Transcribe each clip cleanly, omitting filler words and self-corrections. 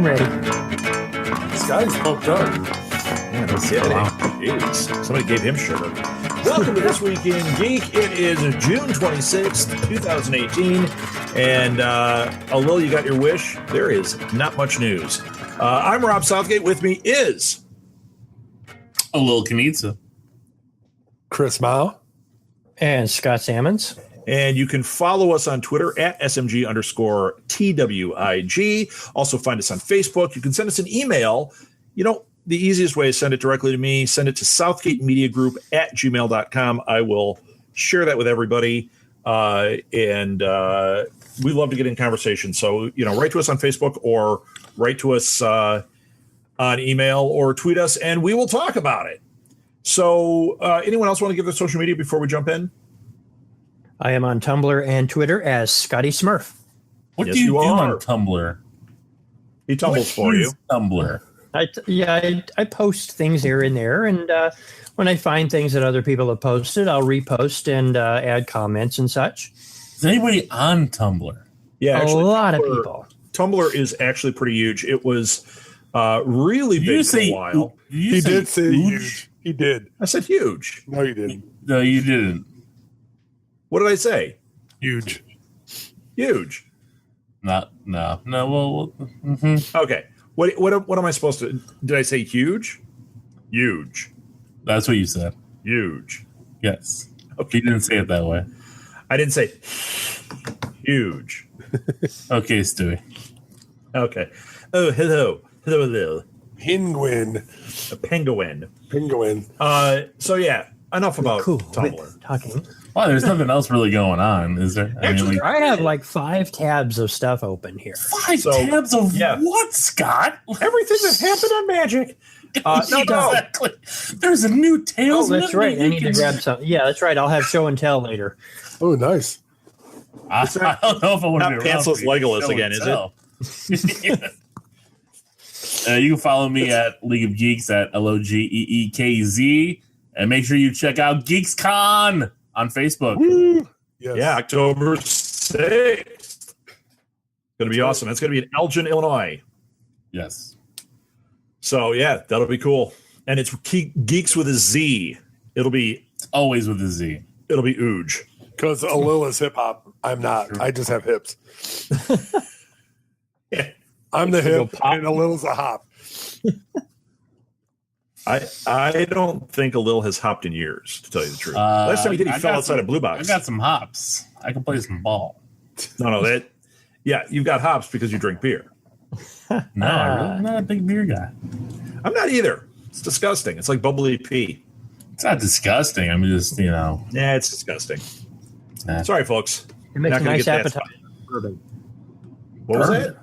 ready. Scotty's pumped up. Yeah, no kidding. Jeez. Somebody gave him sugar. Welcome to This Week in Geek. It is June 26th, 2018. And, although you got your wish, there is not much news. I'm Rob Southgate. With me is... Lil Kanitsa. Chris Mao. And Scott Sammons. And you can follow us on Twitter at SMG_TWIG. Also find us on Facebook. You can send us an email. You know, the easiest way is send it directly to me. Send it to southgatemediagroup@gmail.com. I will share that with everybody. And we love to get in conversation. So, you know, write to us on Facebook or write to us on email or tweet us, and we will talk about it. So anyone else want to give their social media before we jump in? I am on Tumblr and Twitter as Scotty Smurf. What do you do on Tumblr? He tumbles for you. Tumblr. I post things here and there, and when I find things that other people have posted, I'll repost and add comments and such. Is anybody on Tumblr? Yeah, actually, a lot of people. Tumblr is actually pretty huge. It was really big for a while. He did say huge. He did. I said huge. No, you didn't. No, you didn't. What did I say? Huge. Huge. No. Well, Okay. What am I supposed to? Did I say huge? Huge. That's what you said. Huge. Yes. Okay. You didn't say it that way. I didn't say huge. Okay, Stewie. Okay. Oh, hello. Penguin. A penguin. So yeah, enough about Tumblr. Talking. Well, there's nothing else really going on, is there? Actually, I have like 5 tabs of stuff open here. 5 tabs of what, Scott? Everything that happened on Magic. No, exactly. There's a new Tales. Oh, that's right. I need to grab some. Yeah, that's right. I'll have show and tell later. Oh, nice. I don't know if I want to be around pantsless Legolas again, is it? You can follow me at League of Geeks at LOGEEKZ, and make sure you check out GeeksCon on Facebook. Woo! Yes. Yeah, October 6th. Going to be awesome. It's going to be in Elgin, Illinois. Yes. So yeah, that'll be cool. And it's Geeks with a Z. It'll be always with a Z. It'll be Ooge. Because Alil is hip hop. I'm not. I just have hips. Yeah. I'm the hip, and Alil's a hop. I don't think Alil has hopped in years, to tell you the truth. Last time he did, he fell outside a blue box. I got some hops. I can play some ball. No, you've got hops because you drink beer. No, I'm not a big beer guy. I'm not either. It's disgusting. It's like bubbly pee. It's not disgusting. I'm just, Yeah, it's disgusting. Nah. Sorry, folks. It makes a nice appetite. Bourbon. What was that?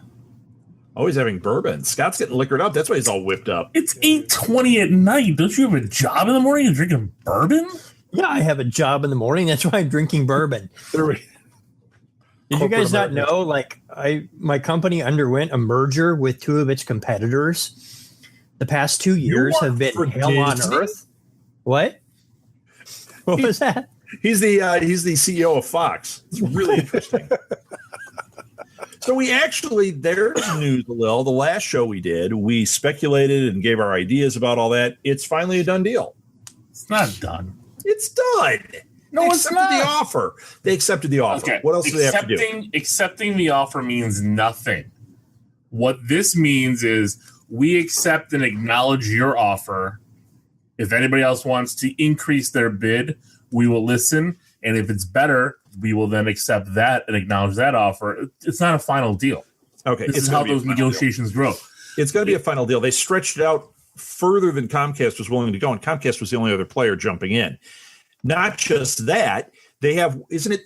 Oh, he's having bourbon. Scott's getting liquored up. That's why he's all whipped up. It's 8:20 at night. Don't you have a job in the morning and drinking bourbon? Yeah, I have a job in the morning. That's why I'm drinking bourbon. Did you guys not know? Like, my company underwent a merger with 2 of its competitors. The past 2 years have been hell on earth. What? What was that? He's the CEO of Fox. It's really interesting. So there's news, Lil. The last show we did, we speculated and gave our ideas about all that. It's finally a done deal. It's not done. It's done. No, it's not. The offer. They accepted the offer. Okay. What else do they have to do? Accepting the offer means nothing. What this means is we accept and acknowledge your offer. If anybody else wants to increase their bid, we will listen. And if it's better, we will then accept that and acknowledge that offer. It's not a final deal. Okay. This is how those negotiations grow. It's going to be a final deal. They stretched it out further than Comcast was willing to go, and Comcast was the only other player jumping in. Not just that, they have,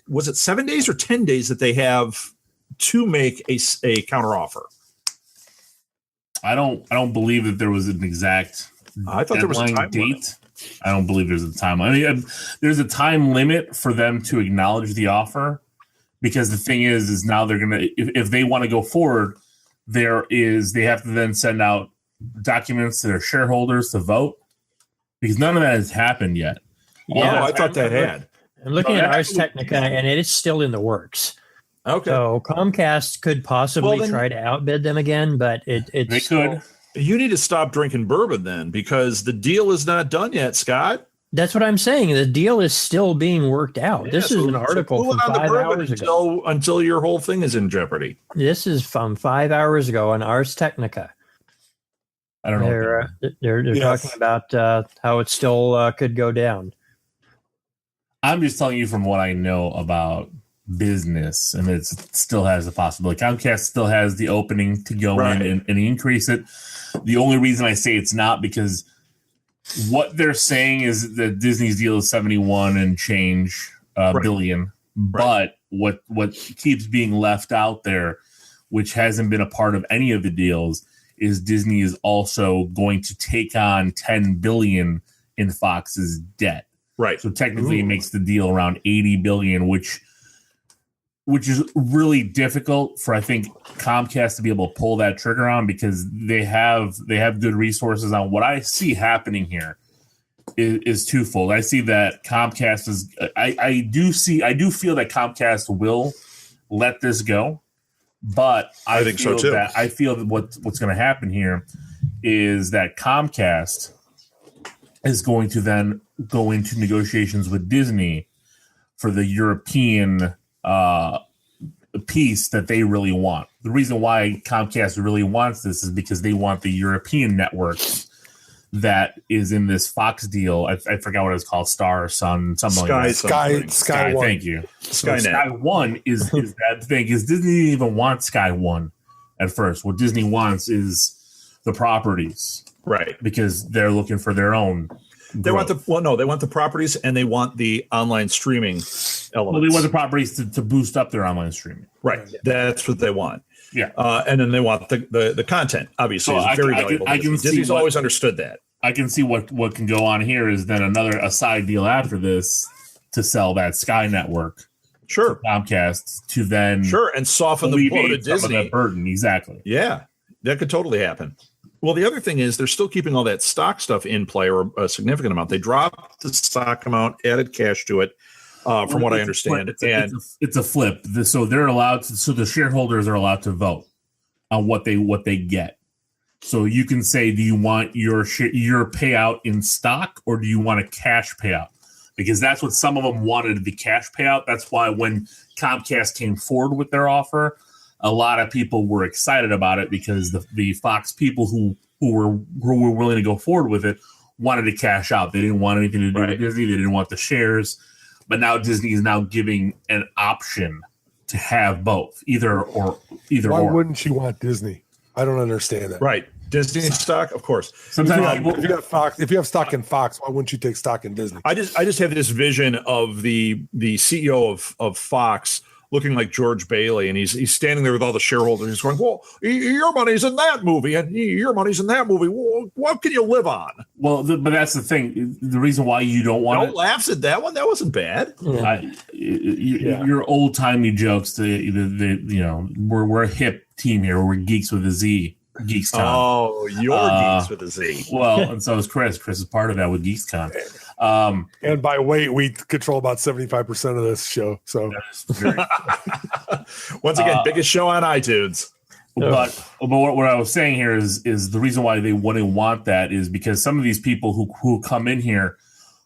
was it 7 days or 10 days that they have to make a counteroffer? I don't believe that there was an exact I thought there was a time date. limit. I don't believe there's a time. I mean, there's a time limit for them to acknowledge the offer, because the thing is now they're gonna, if they want to go forward, they have to then send out documents to their shareholders to vote, because none of that has happened yet. Yeah, I thought that had. I'm looking at Ars Technica, and it is still in the works. Okay. So Comcast could possibly try to outbid them again, but They could. You need to stop drinking bourbon then, because the deal is not done yet, Scott. That's what I'm saying. The deal is still being worked out. Yeah, this is an article from 5 hours ago. Until your whole thing is in jeopardy. This is from 5 hours ago on Ars Technica. I don't know. They're talking about how it still could go down. I'm just telling you from what I know about business, and it still has a possibility. Comcast still has the opening to go in and increase it. The only reason I say it's not because what they're saying is that Disney's deal is 71 and change billion. But what keeps being left out there, which hasn't been a part of any of the deals, is Disney is also going to take on 10 billion in Fox's debt. Right. So technically it makes the deal around 80 billion, which is really difficult for, I think, Comcast to be able to pull that trigger on, because they have good resources on. What I see happening here is twofold. I see that Comcast is I do feel that Comcast will let this go, but I think so too. I feel that what's going to happen here is that Comcast is going to then go into negotiations with Disney for the European piece that they really want. The reason why Comcast really wants this is because they want the European networks that is in this Fox deal. I forgot what it's called, Star or Sun, something like that. Sky One. Thank you. Sky One is that thing. Is Disney didn't even want Sky One at first. What Disney wants is the properties, right? Because they're looking for their own. They want the properties, and they want the online streaming elements. Well, they want the properties to boost up their online streaming. Right. That's what they want. Yeah. And then they want the content, obviously, is very valuable. Disney's always understood that. I can see what can go on here is then a side deal after this to sell that Sky Network. Sure. To Comcast to then and soften the blow to Disney. That burden. Exactly. Yeah. That could totally happen. Well, the other thing is they're still keeping all that stock stuff in play, or a significant amount. They dropped the stock amount, added cash to it, from what I understand. It's a flip. So they're allowed to. So the shareholders are allowed to vote on what they get. So you can say, do you want your payout in stock, or do you want a cash payout? Because that's what some of them wanted, the cash payout. That's why when Comcast came forward with their offer, a lot of people were excited about it, because the Fox people who were willing to go forward with it wanted to cash out. They didn't want anything to do with Disney. They didn't want the shares. But now Disney is now giving an option to have both, either or. Why wouldn't you want Disney? I don't understand that. Right. Disney stock, of course. Sometimes if you have Fox, if you have stock in Fox, why wouldn't you take stock in Disney? I just have this vision of the CEO of Fox looking like George Bailey, and he's standing there with all the shareholders. He's going, "Well, your money's in that movie, and your money's in that movie. Well, what can you live on?" Well, but that's the thing. The reason why you don't want laughs at that one. That wasn't bad. Your old timey jokes. We're a hip team here. We're geeks with a Z. GeeksCon. Oh, you're geeks with a Z. Well, and so is Chris. Chris is part of that with GeeksCon. And by weight, we control about 75% of this show. So, once again, biggest show on iTunes. But what I was saying here is the reason why they wouldn't want that is because some of these people who come in here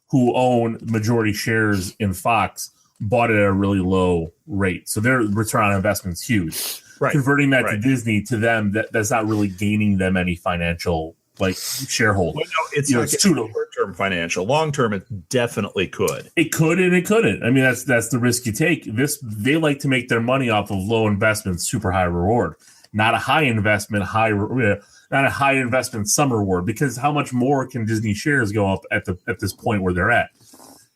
who own majority shares in Fox bought it at a really low rate, so their return on investment is huge. Right. Converting that to Disney, to them, that's not really gaining them any financial shareholder. Well, no, it's not short-term financial. Long-term, it definitely could. It could and it couldn't. I mean, that's the risk you take. They like to make their money off of low investment, super high reward, not a high investment, not a high investment, some reward. Because how much more can Disney shares go up at this point where they're at?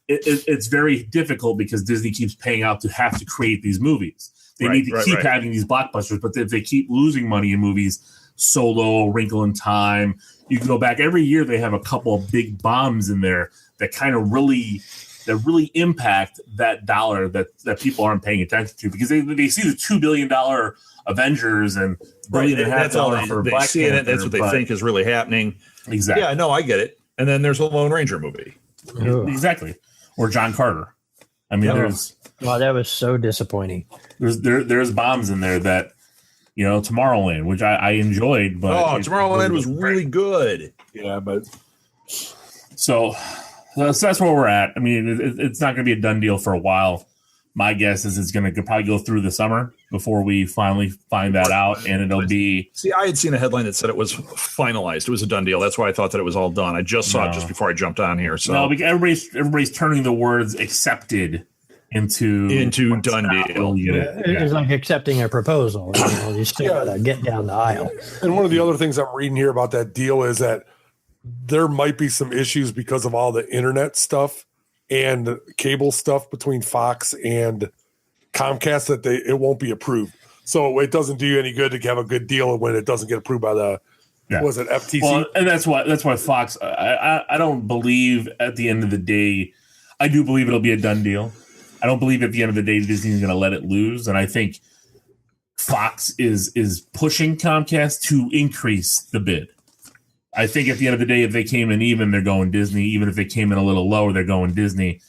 It's very difficult because Disney keeps paying out to have to create these movies. They need to keep having these blockbusters, but if they keep losing money in movies, Solo, Wrinkle in Time, you can go back every year. They have a couple of big bombs in there that kind of really impact that dollar that people aren't paying attention to, because they see the $2 billion Avengers and $1.5 for Black Panther. That's what they think is really happening. Exactly. Yeah, no, I get it. And then there's a Lone Ranger movie. Exactly. Or John Carter. I mean, Wow, that was so disappointing. There's bombs in there that, Tomorrowland, which I enjoyed, but Tomorrowland was really good. Yeah, but so that's where we're at. I mean, it's not going to be a done deal for a while. My guess is it's going to probably go through the summer before we finally find that out, and it'll be. See, I had seen a headline that said it was finalized. It was a done deal. That's why I thought that it was all done. I just saw it just before I jumped on here. So no, because everybody's turning the words accepted into done deal. It's like accepting a proposal. You still gotta get down the aisle. And one of the other things I'm reading here about that deal is that there might be some issues because of all the internet stuff and cable stuff between Fox and Comcast that it won't be approved. So it doesn't do you any good to have a good deal when it doesn't get approved by the was it FTC? Well, and that's why Fox. I don't believe at the end of the day. I do believe it'll be a done deal. I don't believe at the end of the day Disney's going to let it lose, and I think Fox is pushing Comcast to increase the bid. I think at the end of the day, if they came in even, they're going Disney. Even if they came in a little lower, they're going Disney,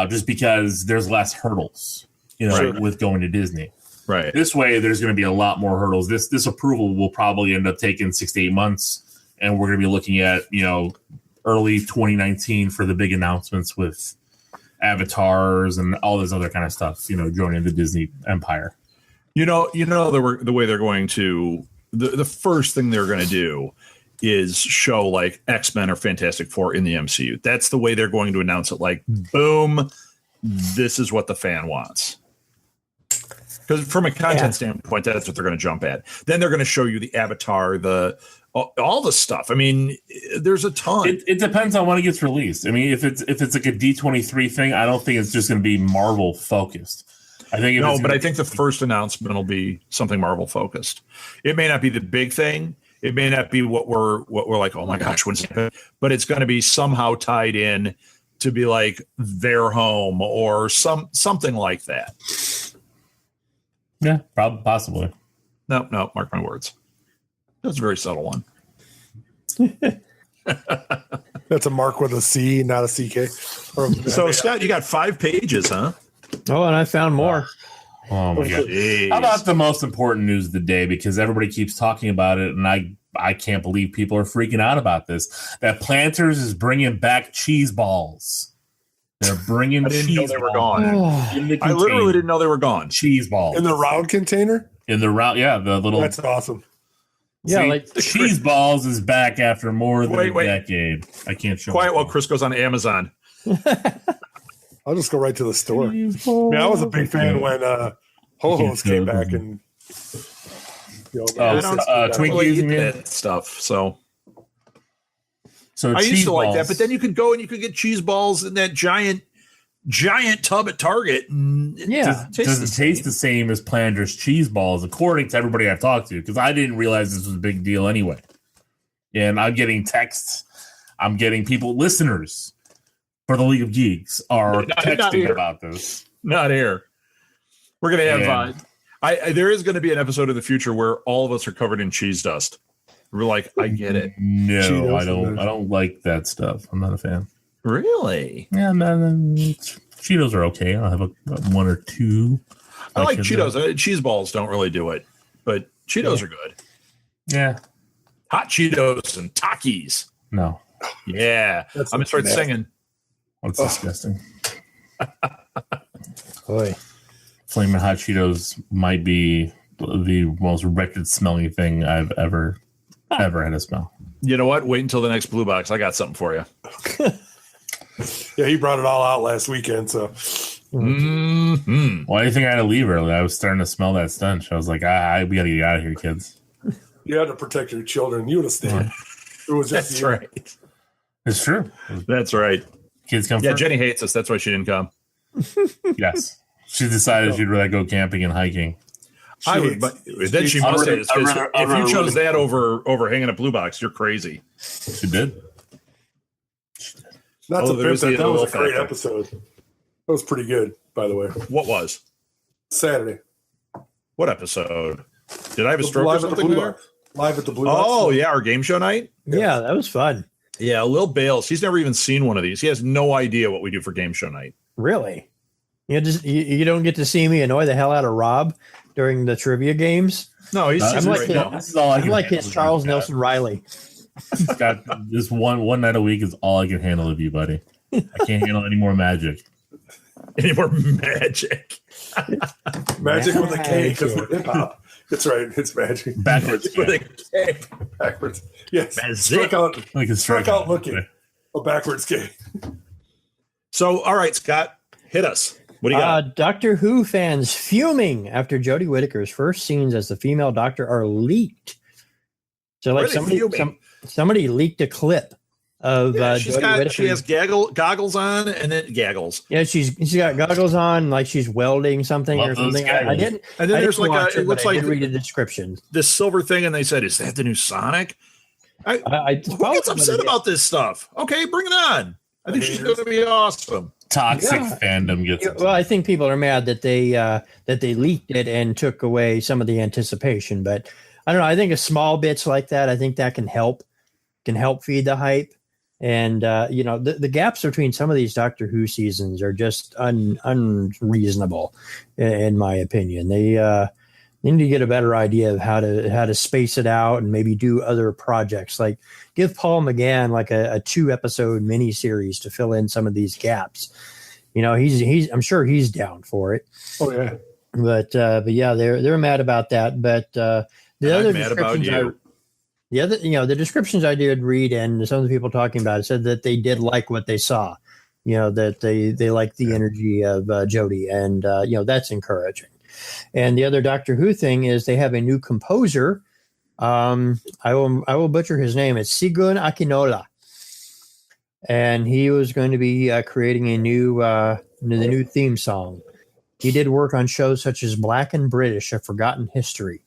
just because there's less hurdles, with going to Disney. Right. This way, there's going to be a lot more hurdles. This approval will probably end up taking 6 to 8 months, and we're going to be looking at early 2019 for the big announcements with avatars and all this other kind of stuff. Joining the Disney empire. The way they're going to the first thing they're going to do is show like X-Men or Fantastic Four in the MCU. That's the way they're going to announce it. Like, boom, this is what the fan wants. Because from a content standpoint, that's what they're going to jump at. Then they're going to show you the Avatar, all the stuff. I mean, there's a ton. It depends on when it gets released. I mean, if it's like a D23 thing, I don't think it's just going to be Marvel focused. I think I think the first announcement will be something Marvel focused. It may not be the big thing. It may not be what we're like, oh my gosh, when's it? But it's going to be somehow tied in to be like their home or something like that. Yeah, probably, possibly. No, mark my words. That's a very subtle one. That's a mark with a C, not a CK. So, Scott, you got 5 pages, huh? Oh, and I found more. Oh my god! Jeez. How about the most important news of the day? Because everybody keeps talking about it, and I can't believe people are freaking out about this. That Planters is bringing back cheese balls. They're bringing cheese balls. Were gone. I literally didn't know they were gone. Cheese balls in the round container. The little. That's awesome. Yeah, See, like cheese balls is back after more than a decade. I can't show. Quiet while Chris goes on Amazon. I'll just go right to the store. I mean, I was a big fan when Ho-Ho's came back and Twinkies that stuff. So I cheese used to balls. like that, but then you could go and you could get cheese balls in that giant tub at Target. And doesn't taste the same as Planters cheese balls, according to everybody I've talked to, because I didn't realize this was a big deal anyway. And I'm getting texts. I'm getting listeners for the League of Geeks are texting about this. Not here. We're going to have there is going to be an episode of the future where all of us are covered in cheese dust. We're like, I get it. No, Cheetos I don't like that stuff. I'm not a fan. Really? Yeah, man. Cheetos are okay. I'll have one or two. I like Cheetos. Cheese balls don't really do it, but Cheetos are good. Yeah. Hot Cheetos and Takis. No. Yeah. I'm going to start singing. That's disgusting. Boy. Flaming Hot Cheetos might be the most wretched smelling thing I've ever had to smell. You know what? Wait until the next Blue Box. I got something for you. Yeah, he brought it all out last weekend. So, mm-hmm. Why do you think I had to leave early? I was starting to smell that stench. I was like, we got to get out of here, kids. You had to protect your children. You would have stayed. It was just That's right. It's true. That's right. Kids come Yeah, first. Jenny hates us. That's why she didn't come. Yes. She decided she'd rather go camping and hiking. I would, but then she must say this, because if you chose that over hanging a Blue Box, you're crazy. She did. Not to pimp it. That was a great episode. That was pretty good, by the way. What was? Saturday. What episode? Did I have a stroke or something there? Live at the Blue Box. Oh, yeah, our game show night? Yeah, that was fun. Yeah, Lil Bales. He's never even seen one of these. He has no idea what we do for game show night. Really? You don't get to see me annoy the hell out of Rob during the trivia games. No, he's I'm like, right now. This is all I I'm can like handle his with Charles you, Nelson Riley. Scott, this one night a week is all I can handle of you, buddy. I can't handle any more magic. Any more magic? Magic with a K because we're hip hop. That's right. It's magic. Backwards. With a K. Backwards. Yes. Magic. Strike out looking. A backwards K. So, all right, Scott, hit us. What do you got? Doctor Who fans fuming after Jodie Whittaker's first scenes as the female Doctor are leaked. So, like somebody leaked a clip of Jodie Whittaker. She has goggles on, and then gaggles. Yeah, she's got goggles on, like she's welding something or something. I didn't. And then there's like it looks like read a description. This silver thing, and they said, "Is that the new Sonic?" Who gets upset about this stuff? Okay, bring it on. I think she's going to be awesome. Toxic fandom gets. Well, I think people are mad that they leaked it and took away some of the anticipation. But I don't know. I think a small bits like that, I think that can help feed the hype. And the gaps between some of these Doctor Who seasons are just unreasonable, in my opinion. They need to get a better idea of how to space it out and maybe do other projects. Like give Paul McGann like a 2-episode miniseries to fill in some of these gaps. I'm sure he's down for it. Oh yeah. But yeah, they're mad about that. But the other descriptions the descriptions I did read and some of the people talking about it said that they did like what they saw. That they like the energy of Jodie, and that's encouraging. And the other Doctor Who thing is they have a new composer. I will butcher his name. It's Sigun Akinola, and he was going to be creating the new theme song. He did work on shows such as Black and British: A Forgotten History.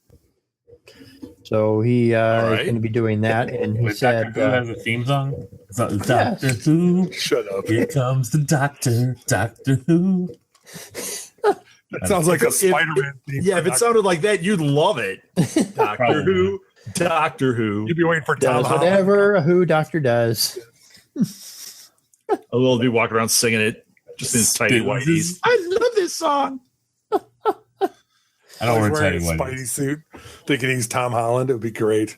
So he is going to be doing that, and he said, Doctor Who has a theme song. Doctor Who, shut up! Here comes the Doctor. Doctor Who. That sounds like a Spider-Man theme. Yeah, if it sounded like that, you'd love it. Doctor Who. You'd be waiting for Tom does whatever a Who Doctor does. A little dude walking around singing it, just in his tiny whiteies. I love this song. I don't wear wearing tiny a Spidey suit, thinking he's Tom Holland. It would be great.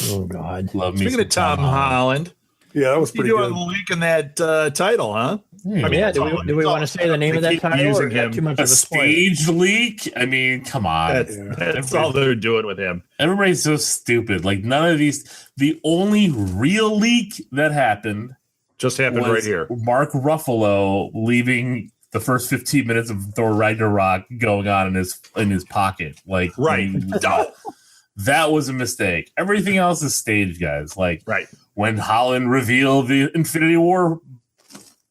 Oh God! Love me. Speaking of Tom Holland, yeah, that was pretty good. Leaking that title, huh? Do we want to say the name of that title? Or him. Too much a of a stage leak? I mean, come on. That's all they're doing with him. Everybody's so stupid. Like none of these. The only real leak that happened just happened right here. Mark Ruffalo leaving the first 15 minutes of Thor Ragnarok going on in his pocket. Like right. That was a mistake. Everything else is staged, guys. Like right. When Holland revealed the Infinity War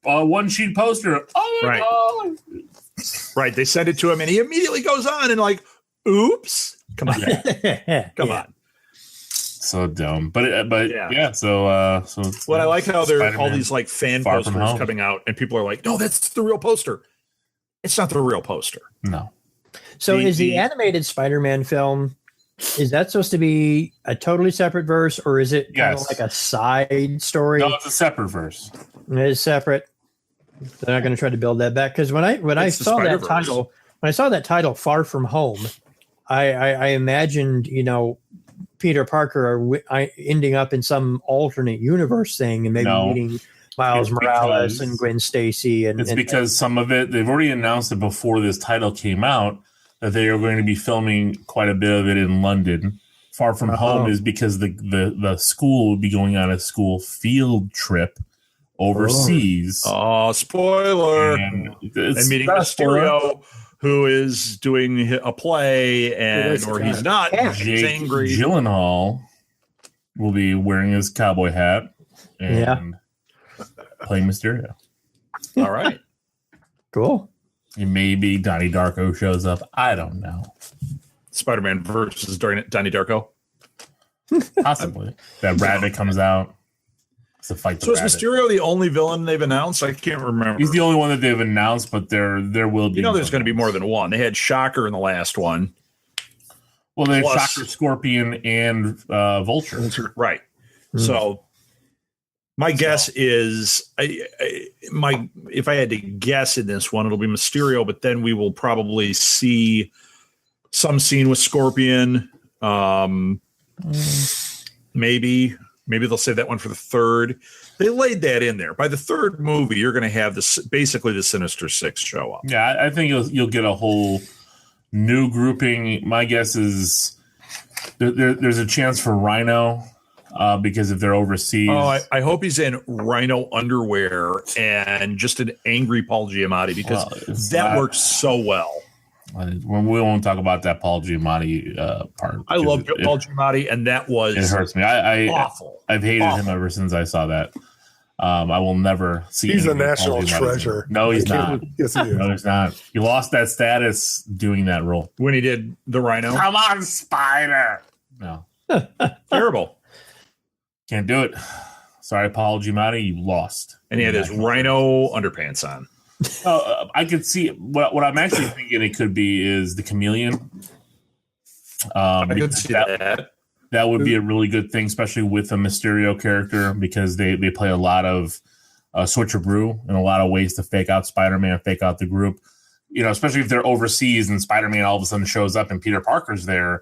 one-sheet poster. Oh my God. Right. They send it to him and he immediately goes on and like, oops. Come on. Come on. So dumb. But yeah. So I like how there are Spider-Man, all these like fan posters coming out and people are like, no, that's the real poster. It's not the real poster. No. So is the animated Spider-Man film, is that supposed to be a totally separate verse, or is it kind of like a side story? No, it's a separate verse. It is separate. They're not going to try to build that back, because when I saw that title, Far From Home, I imagined Peter Parker ending up in some alternate universe thing and maybe meeting Miles Morales and Gwen Stacy. It's because some of it, they've already announced it before this title came out, that they are going to be filming quite a bit of it in London. Far From Home is because the school will be going on a school field trip overseas. Oh, spoiler. And meeting Mysterio, who is doing a play, or he's not. He's angry. Gyllenhaal will be wearing his cowboy hat and playing Mysterio. All right. Cool. And maybe Donnie Darko shows up. I don't know. Spider-Man versus Donnie Darko. Possibly. That rabbit comes out to fight the rabbit. Is Mysterio the only villain they've announced? I can't remember. He's the only one that they've announced, but there will be. There's going to be more than one. They had Shocker in the last one. Well, they had Shocker, Scorpion, and Vulture. Right. Mm. So My guess is, if I had to guess in this one, it'll be Mysterio, but then we will probably see some scene with Scorpion. Maybe they'll save that one for the third. They laid that in there. By the third movie, you're going to have basically the Sinister Six show up. Yeah, I think you'll get a whole new grouping. My guess is there's a chance for Rhino. Because if they're overseas. Oh, I hope he's in Rhino underwear and just an angry Paul Giamatti, because that works so well. We won't talk about that Paul Giamatti part. I love Paul Giamatti, and that was it hurts me. I awful. I've hated him ever since I saw that. I will never see. He's a national treasure. No, he's not. Yes, he is. No, he's not. He lost that status doing that role when he did the Rhino. Come on, Spider. No, terrible. Can't do it. Sorry, Paul Giamatti, you lost. And he had his Rhino underpants on. I could see what I'm actually thinking it could be is the Chameleon. I could see that. That would be a really good thing, especially with a Mysterio character, because they play a lot of switcheroo and a lot of ways to fake out Spider-Man, fake out the group. You know, especially if they're overseas and Spider-Man all of a sudden shows up and Peter Parker's there,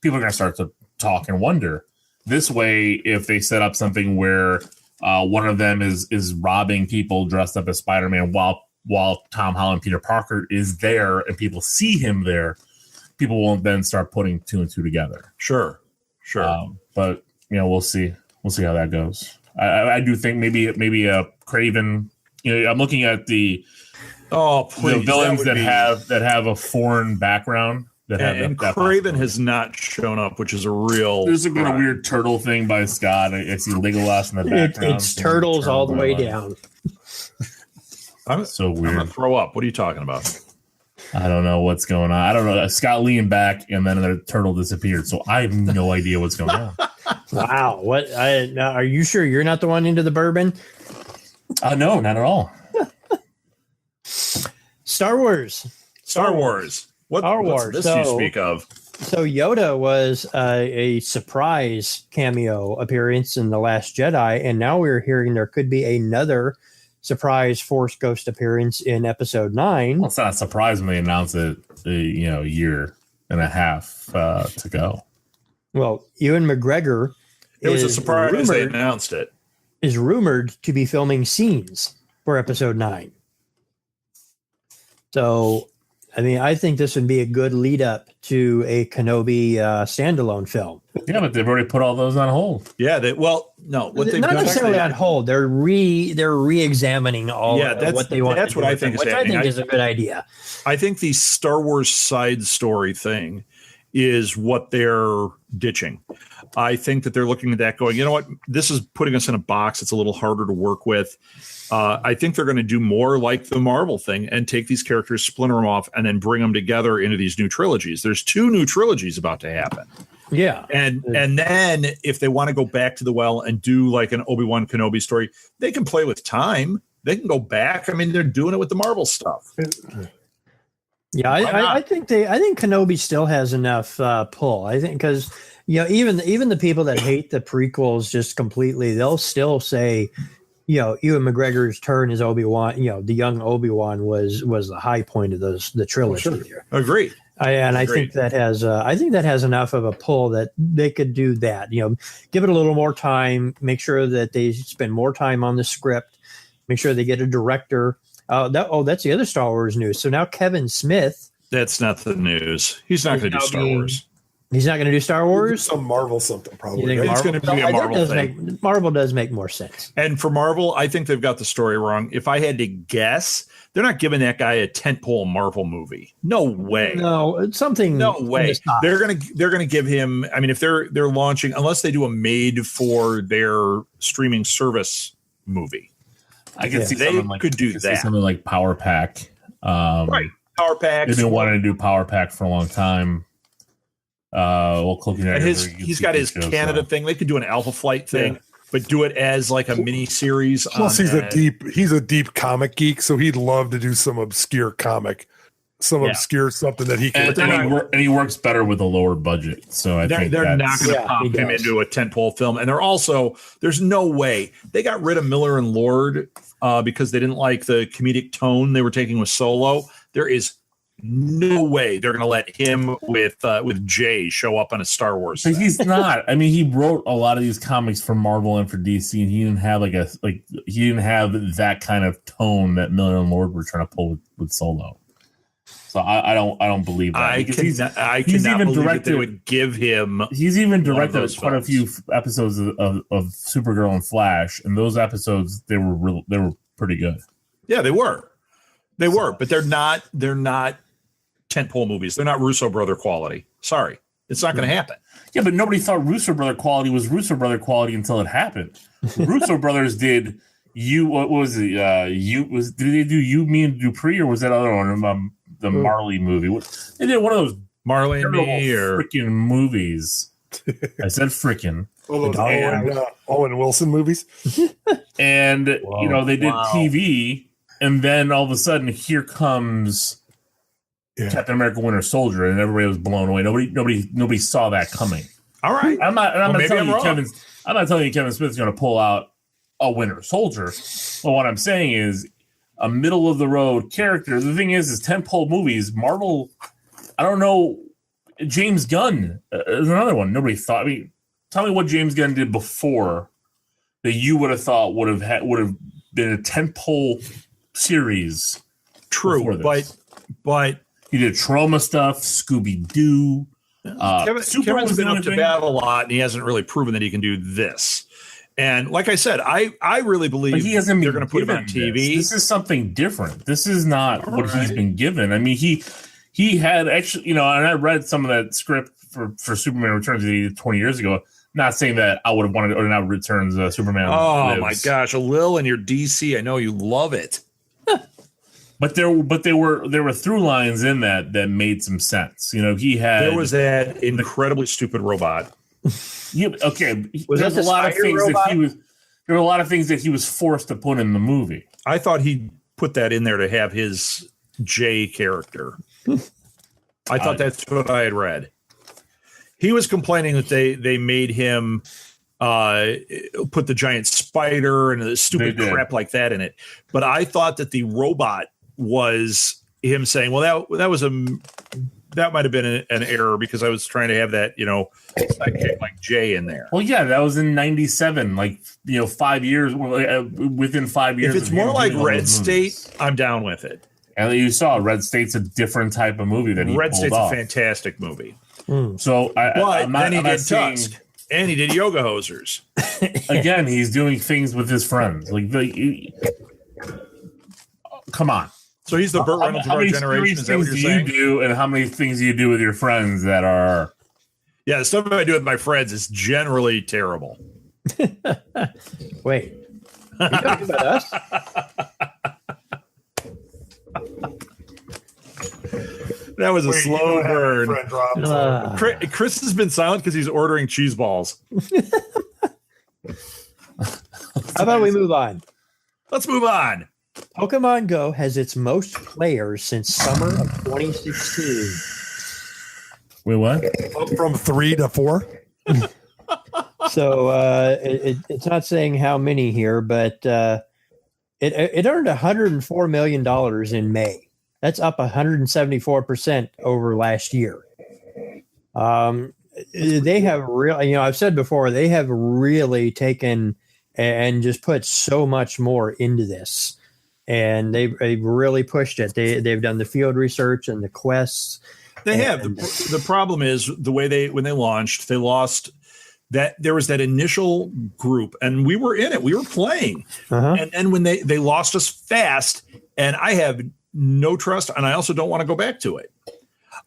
people are going to start to talk and wonder. This way, if they set up something where one of them is robbing people dressed up as Spider-Man while Tom Holland, Peter Parker is there, and people see him there, people won't then start putting two and two together. Sure. But we'll see. We'll see how that goes. I do think maybe a Craven. I'm looking at the villains that have a foreign background. And Craven has not shown up, which is a real. There's been a weird turtle thing by Scott. I see Legolas in the background. It's turtles all the way down. I'm so weird. I'm gonna throw up. What are you talking about? I don't know what's going on. I don't know. Scott leaned back, and then the turtle disappeared. So I have no idea what's going on. Wow. What? Now, are you sure you're not the one into the bourbon? No, not at all. Star Wars. What's this you speak of? So Yoda was a surprise cameo appearance in The Last Jedi, and now we're hearing there could be another surprise Force Ghost appearance in Episode 9. Well, it's not a surprise when they announce it, a year and a half to go. Well, Ewan McGregor. It was a surprise they announced it. Is rumored to be filming scenes for Episode 9. So, I mean, I think this would be a good lead up to a Kenobi standalone film. Yeah, but they've already put all those on hold. Yeah, not necessarily on hold. They're re-examining all what they want. That's what I think is happening. I think is a good idea. I think the Star Wars side story thing is what they're ditching. I think that they're looking at that going, you know what, this is putting us in a box. It's a little harder to work with. I think they're going to do more like the Marvel thing and take these characters, splinter them off, and then bring them together into these new trilogies. There's 2 new trilogies about to happen. Yeah. And then if they want to go back to the well and do like an Obi-Wan Kenobi story, they can play with time. They can go back. I mean, they're doing it with the Marvel stuff. Yeah, I think Kenobi still has enough pull. I think because even the people that hate the prequels just completely, they'll still say, Ewan McGregor's turn as Obi-Wan, the young Obi-Wan was the high point of the trilogy. Oh, sure. Agreed. I think that has enough of a pull that they could do that. Give it a little more time. Make sure that they spend more time on the script. Make sure they get a director. That's the other Star Wars news. So now Kevin Smith. That's not the news. He's not going to do Star Wars. He's not going to do Star Wars? Some Marvel something, probably. It's going to be a Marvel thing. Marvel does make more sense. And for Marvel, I think they've got the story wrong. If I had to guess, they're not giving that guy a tentpole Marvel movie. No way. No, it's something. No way. They're gonna give him. I mean, if they're launching, unless they do a made for their streaming service movie, I can see something like Power Pack. Right, Power Pack. They've been wanting to do Power Pack for a long time. He's got his Canada thing. They could do an Alpha Flight thing, but do it as like a mini series. Plus, he's a deep comic geek, so he'd love to do some obscure comic some obscure something that he can. And he works better with a lower budget. So I think they're not going to pop him into a tentpole film. And there's no way they got rid of Miller and Lord because they didn't like the comedic tone they were taking with Solo. There is no way they're going to let him with Jay show up on a Star Wars set. He's not. I mean, he wrote a lot of these comics for Marvel and for DC, and he didn't have he didn't have that kind of tone that Miller and Lord were trying to pull with Solo. So I don't believe that. I cannot believe that they would give him. He's even directed quite a few episodes of Supergirl and Flash, and those episodes they were pretty good. Yeah, they were, but they're not tentpole movies. They're not Russo brother quality. Sorry, it's not going to happen. Yeah, but nobody thought Russo brother quality was Russo brother quality until it happened. Russo brothers did what was it? Did they do You, Me, and Dupree, or was that other one? The Marley movie. They did one of those Marley and Me or freaking movies. I said freaking. Owen Wilson movies. And they did TV, and then all of a sudden here comes Captain America: Winter Soldier, and everybody was blown away. Nobody saw that coming. All right. I'm not telling you Kevin Smith's going to pull out a Winter Soldier. But what I'm saying is a middle of the road character. The thing is tentpole movies. Marvel, I don't know. James Gunn is another one. Nobody thought. I mean, tell me what James Gunn did before that you would have thought would have been a tentpole series. True, but he did Trauma stuff, Scooby Doo. Kevin's been up to bat a lot, and he hasn't really proven that he can do this. And like I said, I really believe they're going to put him on TV. This is something different. This is not what he's been given. I mean, he had actually, and I read some of that script for Superman Returns that he did 20 years ago. Not saying that I would have wanted or now Returns Superman. Oh Lives. my gosh, a Lil and your DC. I know you love it. But there were through lines in that made some sense. There was that incredibly stupid robot. Yeah, okay. There were a lot of things that he was forced to put in the movie. I thought he put that in there to have his J character. I thought that's what I had read. He was complaining that they made him put the giant spider and the stupid crap like that in it. But I thought that the robot was him saying, "Well, that might have been an error because I was trying to have that, sidekick like Jay in there." Well, yeah, that was in '97. 5 years within 5 years. If it's more like Red State, I'm down with it. And you saw Red State's a different type of movie that he Red pulled State's off. A fantastic movie. So, then he did Tusk, and he did Yoga Hosers. Again, he's doing things with his friends. Come on. So he's the Burt Reynolds of our generation. Is that what you're saying? You do, and how many things do you do with your friends that are? Yeah, the stuff I do with my friends is generally terrible. Wait, are you talking about us? That was a slow burn. Chris has been silent because he's ordering cheese balls. How about we move on? Let's move on. Pokemon Go has its most players since summer of 2016. Wait, what? Up from 3 to 4? So it's not saying how many here, but it earned $104 million in May. That's up 174% over last year. They have really, I've said before, they have really taken and just put so much more into this. And they've really pushed it. They've done the field research and the quests. They have. The problem is the way when they launched, they lost that. There was that initial group, and we were in it. We were playing, and then when they lost us fast, and I have no trust, and I also don't want to go back to it.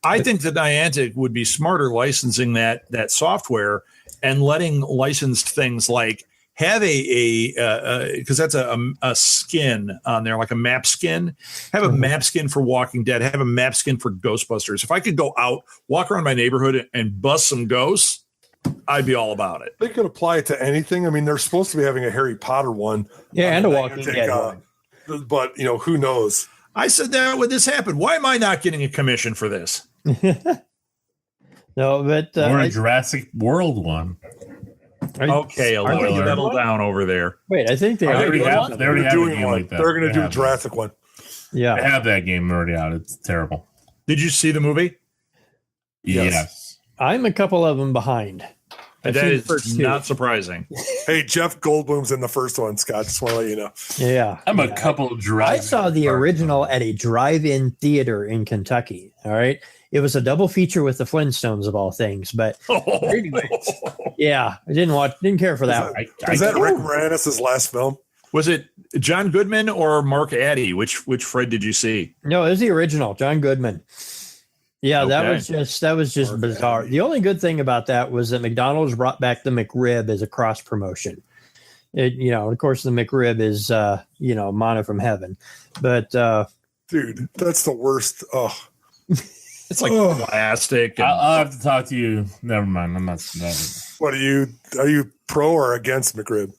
I think that Niantic would be smarter licensing that software and letting licensed things like have because that's a skin on there, like a map skin. Have a map skin for Walking Dead. Have a map skin for Ghostbusters. If I could go out, walk around my neighborhood and bust some ghosts, I'd be all about it. They could apply it to anything. I mean, they're supposed to be having a Harry Potter one. Yeah, and a Walking Dead one. But, who knows? I said that when this happened. Why am I not getting a commission for this? No, but or a Jurassic World one. Okay, a little settle down over there. Wait, I think they already have a game one. like that. They're going to do a Jurassic one. Yeah, they have that game already out. It's terrible. Did you see the movie? Yes. I'm a couple of them behind. That is not surprising. Hey, Jeff Goldblum's in the first one, Scott. Just want to let you know. Yeah. I'm a couple of Jurassic. I saw the original at a drive-in theater in Kentucky. All right. It was a double feature with the Flintstones of all things. But anyway, yeah, I didn't care for that one. Is that Rick Moranis' last film? Was it John Goodman or Mark Addy? Which Fred did you see? No, it was the original, John Goodman. Yeah, Okay. that was just bizarre. The only good thing about that was that McDonald's brought back the McRib as a cross promotion. Of course, the McRib is manna from heaven, but dude, that's the worst. Oh, it's like plastic. I'll have to talk to you. Never mind. I'm not. What are you pro or against McRib?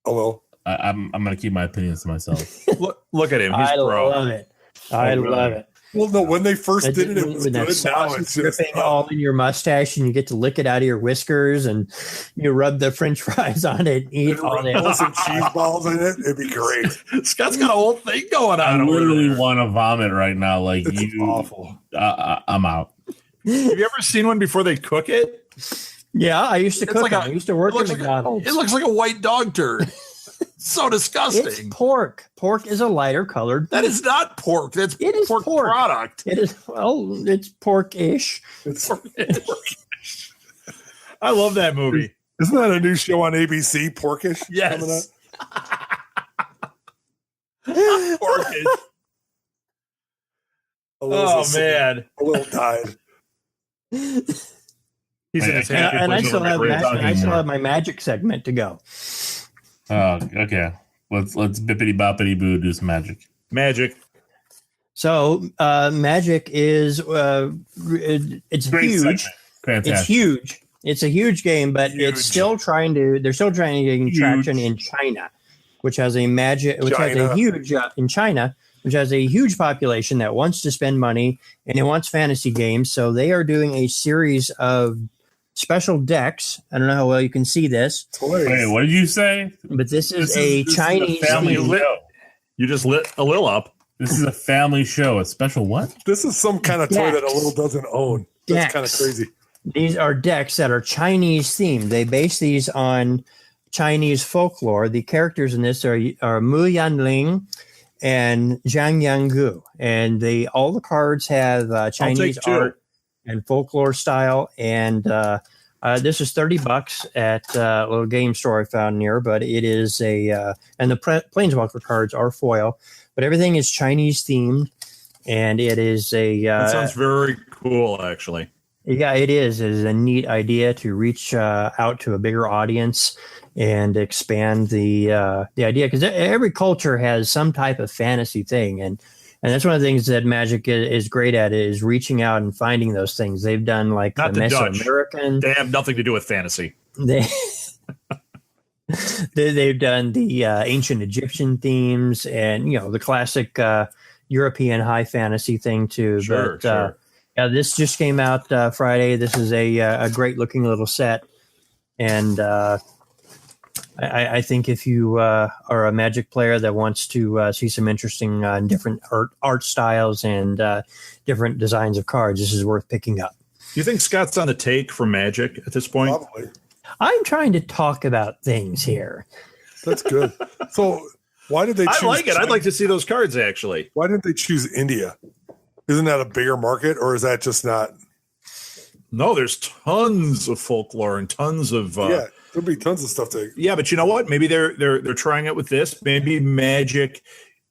Hello. I'm going to keep my opinions to myself. Look at him. He's I pro. love it. I love it. Well, no, when they first did it was with that good. Now sauce it's dripping just all in your mustache, and you get to lick it out of your whiskers, and you rub the French fries on it and eat all day. Put some cheese balls in it. It'd be great. Scott's got a whole thing going on. I literally want to vomit right now. Like it's awful. I'm out. Have you ever seen one before they cook it? Yeah, I used to cook like them. I used to work at McDonald's. It looks like a white dog turd. So disgusting. It's pork. Pork is a lighter colored. That is not pork. That's It is pork product. It is. Well, it's pork-ish. I love that movie. Isn't that a new show on ABC? Porkish. Yes. Porkish. Oh man, a little died. He's in his hand. And I still have my magic segment to go. Oh, okay. Let's bippity boppity boo do some magic. So magic is it's Great huge. segment. Fantastic. It's huge. It's a huge game, but they're still trying to gain traction in China, which has a huge population that wants to spend money and it wants fantasy games. So they are doing a series of special decks. I don't know how well you can see this. Wait, what did you say? But this is a Chinese family show. You just lit a little up. This is a family show. A special what? This is some kind of toy that a little doesn't own. That's kind of crazy. These are decks that are Chinese themed. They base these on Chinese folklore. The characters in this are Mu Yanling and Zhang Yanggu, and all the cards have Chinese art and folklore style. And this is $30 at a little game store I found near, but it is and the Planeswalker cards are foil, but everything is Chinese themed, and it is that sounds very cool, actually. Yeah, it is. It is a neat idea to reach out to a bigger audience and expand the idea, because every culture has some type of fantasy thing, and that's one of the things that Magic is great at, is reaching out and finding those things. They've done like not the Mesoamerican. They have nothing to do with fantasy. They've done the ancient Egyptian themes and the classic European high fantasy thing too. Sure. Yeah, this just came out Friday. This is a great looking little set, and I think if you are a Magic player that wants to see some interesting different art styles and different designs of cards, this is worth picking up. Do you think Scott's on the take for Magic at this point? Probably. I'm trying to talk about things here. That's good. So why did they choose I like it. China? I'd like to see those cards, actually. Why didn't they choose India? Isn't that a bigger market, or is that just not? No, there's tons of folklore and tons of there'll be tons of stuff to. Yeah, but you know what? Maybe they're trying it with this. Maybe Magic.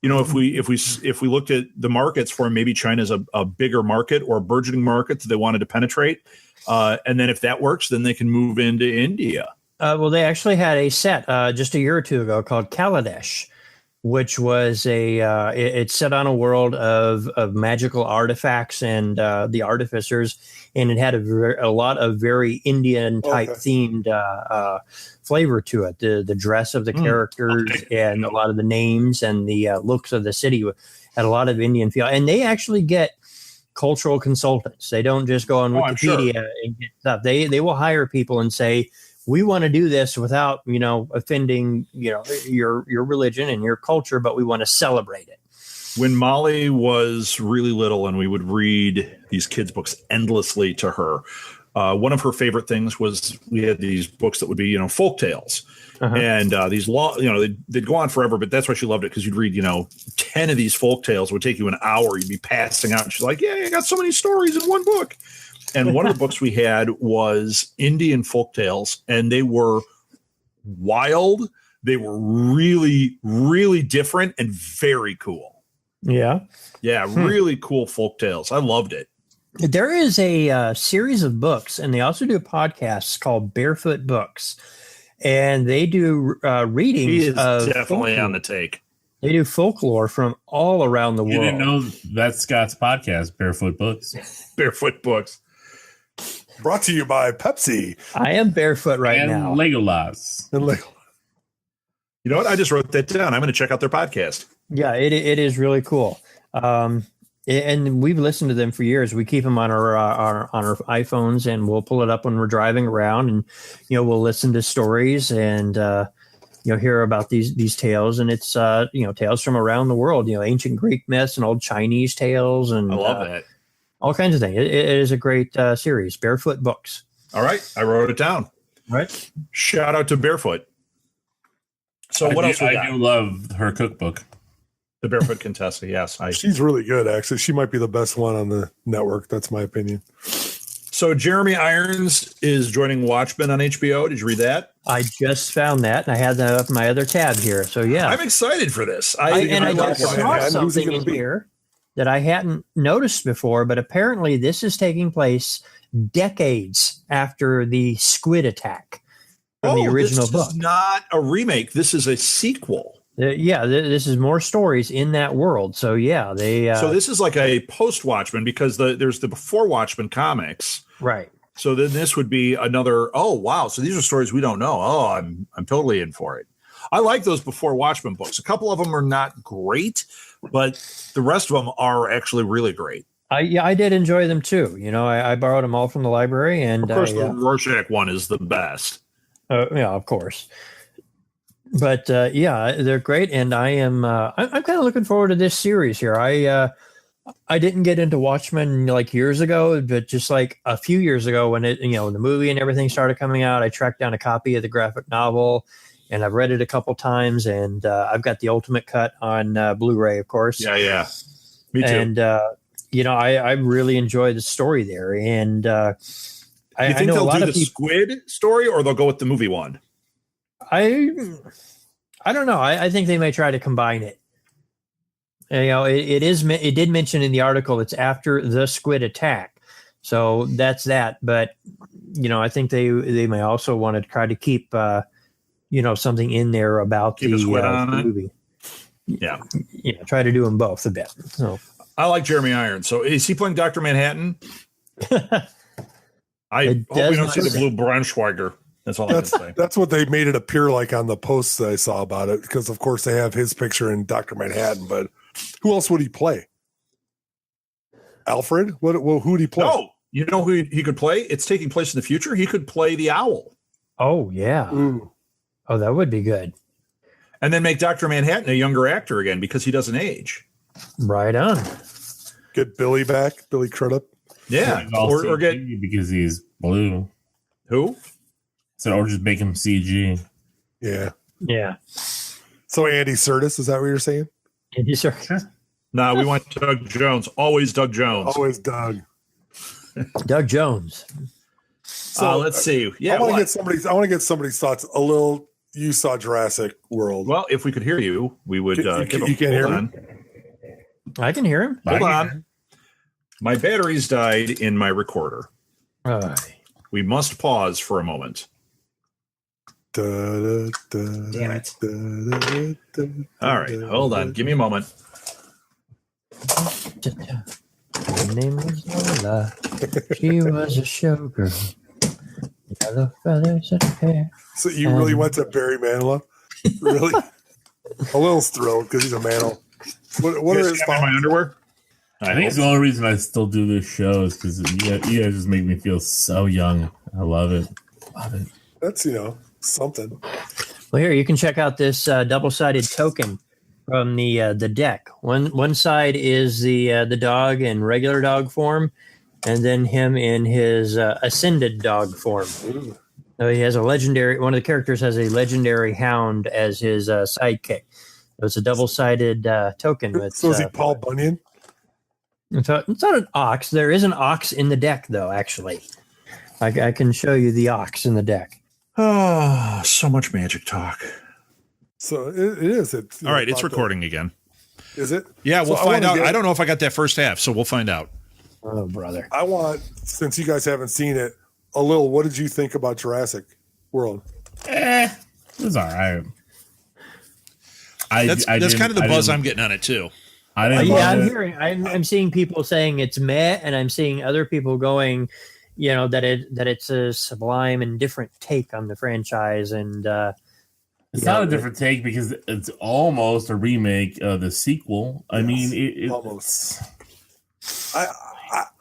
If we looked at the markets for maybe China's a bigger market or a burgeoning market that they wanted to penetrate, and then if that works, then they can move into India. Well, they actually had a set just a year or two ago called Kaladesh. which was it's set on a world of magical artifacts and the artificers, and it had a lot of very Indian type themed flavor to it. The dress of the characters and a lot of the names and the looks of the city had a lot of Indian feel. And they actually get cultural consultants. They don't just go on Wikipedia and get stuff. They will hire people and say, we want to do this without, offending, your religion and your culture, but we want to celebrate it. When Molly was really little and we would read these kids' books endlessly to her, one of her favorite things was we had these books that would be, folk tales. And these long, they'd go on forever, but that's why she loved it, because you'd read, 10 of these folk tales would take you an hour. You'd be passing out. And she's like, yeah, I got so many stories in one book. And one of the books we had was Indian folk tales, and they were wild. They were really, really different and very cool. Yeah. Yeah, really cool folk tales. I loved it. There is a series of books, and they also do podcasts called Barefoot Books. And they do readings. He is of definitely folklore. on the take. They do folklore from all around the world. You didn't know that's Scott's podcast, Barefoot Books. Barefoot Books. Brought to you by Pepsi. I am barefoot right now. And Legolas. You know what? I just wrote that down. I'm going to check out their podcast. Yeah, it is really cool. And we've listened to them for years. We keep them on our iPhones, and we'll pull it up when we're driving around, and we'll listen to stories and hear about these tales. And it's tales from around the world. Ancient Greek myths and old Chinese tales, and I love that. All kinds of things. It is a great series. Barefoot Books. All right, I wrote it down. Right. Shout out to Barefoot. So what else? I do love her cookbook. The Barefoot Contessa, yes. She's really good, actually. She might be the best one on the network. That's my opinion. So Jeremy Irons is joining Watchmen on HBO. Did you read that? I just found that, and I had that up in my other tab here. So yeah, I'm excited for this. I saw something in here that I hadn't noticed before, but apparently this is taking place decades after the squid attack from the original book. This is not a remake. This is a sequel. This is more stories in that world. So yeah, so this is like a post Watchmen, because there's the before Watchmen comics, right? So then this would be another. Oh wow! So these are stories we don't know. Oh, I'm totally in for it. I like those before Watchmen books. A couple of them are not great, but the rest of them are actually really great. I did enjoy them too. I borrowed them all from the library, and of course the Rorschach one is the best. Of course. But they're great, and I'm kind of looking forward to this series here. I didn't get into Watchmen like years ago, but just like a few years ago when the movie and everything started coming out, I tracked down a copy of the graphic novel, and I've read it a couple times, and I've got the ultimate cut on Blu-ray, of course. Yeah, me too. And I really enjoyed the story there, and you think they'll do the squid story, or they'll go with the movie one? I don't know. I think they may try to combine it. It did mention in the article it's after the squid attack, so that's that. But I think they may also want to try to keep something in there about the movie. Yeah, try to do them both a bit. So I like Jeremy Irons. So is he playing Dr. Manhattan? I hope we don't see the blue Braunschweiger. That's all I can say. That's what they made it appear like on the posts that I saw about it, because of course they have his picture in Dr. Manhattan, but who else would he play? Alfred? Who would he play? No, you know who he could play? It's taking place in the future. He could play the Owl. Oh yeah. Ooh. Oh, that would be good. And then make Dr. Manhattan a younger actor again, because he doesn't age. Right on. Get Billy back, Billy Crudup. Yeah, or get because he's blue. Who? So, or just make him CG. Yeah. So Andy Serkis, is that what you're saying? Andy Serkis. No, we want Doug Jones. Always Doug Jones. Always Doug. Doug Jones. So let's see. Yeah, I want to get somebody's thoughts. A little. You saw Jurassic World. Well, if we could hear you, we would. You can't hear me. I can hear him. Hold on. My batteries died in my recorder. We must pause for a moment. Damn it. All right, hold on. Give me a moment. Her name was Lola. She was a showgirl. Yellow feathers in her hair. So you really went to Barry Manilow? Really? A little thrilled because he's a Manilow. What are his my underwear? I think it's the only reason I still do this show is because you guys just make me feel so young. I love it. That's, something. Well, here you can check out this double-sided token from the deck. One side is the dog in regular dog form, and then him in his ascended dog form. Ooh. So he has one of the characters has a legendary hound as his sidekick. So it's a double-sided token. So is he Paul Bunyan? It's not an ox. There is an ox in the deck, though, actually. I can show you the ox in the deck. Oh, so much magic talk. So it is. All right, it's recording again. Is it? Yeah, we'll find out. I don't know if I got that first half, so we'll find out. Oh, brother. I want, since you guys haven't seen it, what did you think about Jurassic World? It was all right. That's kind of the buzz I'm getting on it, too. I'm seeing people saying it's meh, and I'm seeing other people going, that it's a sublime and different take on the franchise, and it's not a different take because it's almost a remake of the sequel. I mean, it almost.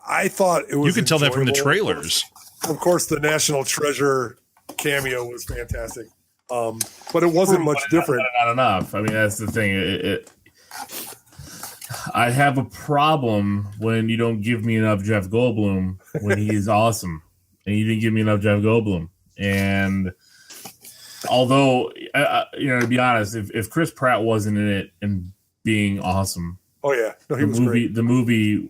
I thought it was. You can tell that from the trailers. Of course, the National Treasure cameo was fantastic, but it wasn't much different. Not enough. I mean, that's the thing. I have a problem when you don't give me enough Jeff Goldblum when he's awesome, and you didn't give me enough Jeff Goldblum. And although, to be honest, if Chris Pratt wasn't in it and being awesome, he was great. The movie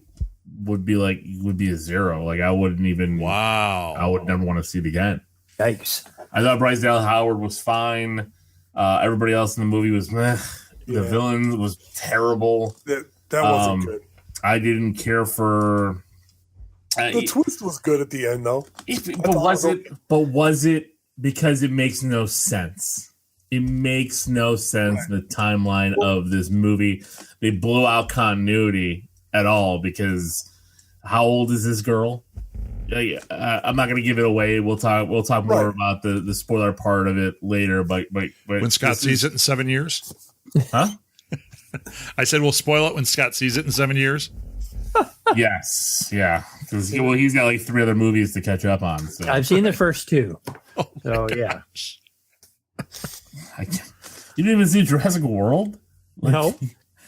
would be a 0. Like I wouldn't even. Wow. I would never want to see it again. Yikes! I thought Bryce Dallas Howard was fine. Everybody else in the movie was meh. The villain was terrible. That wasn't good. I didn't care for. The twist was good at the end, though. But was it because it makes no sense? It makes no sense in the timeline of this movie. They blew out continuity at all because how old is this girl? I'm not going to give it away. We'll talk more about the spoiler part of it later. But when Scott sees it in 7 years, huh? I said we'll spoil it when Scott sees it in 7 years. Yes, yeah. Because he's got like 3 other movies to catch up on. So. I've seen the first 2. Oh so yeah. You didn't even see Jurassic World? No.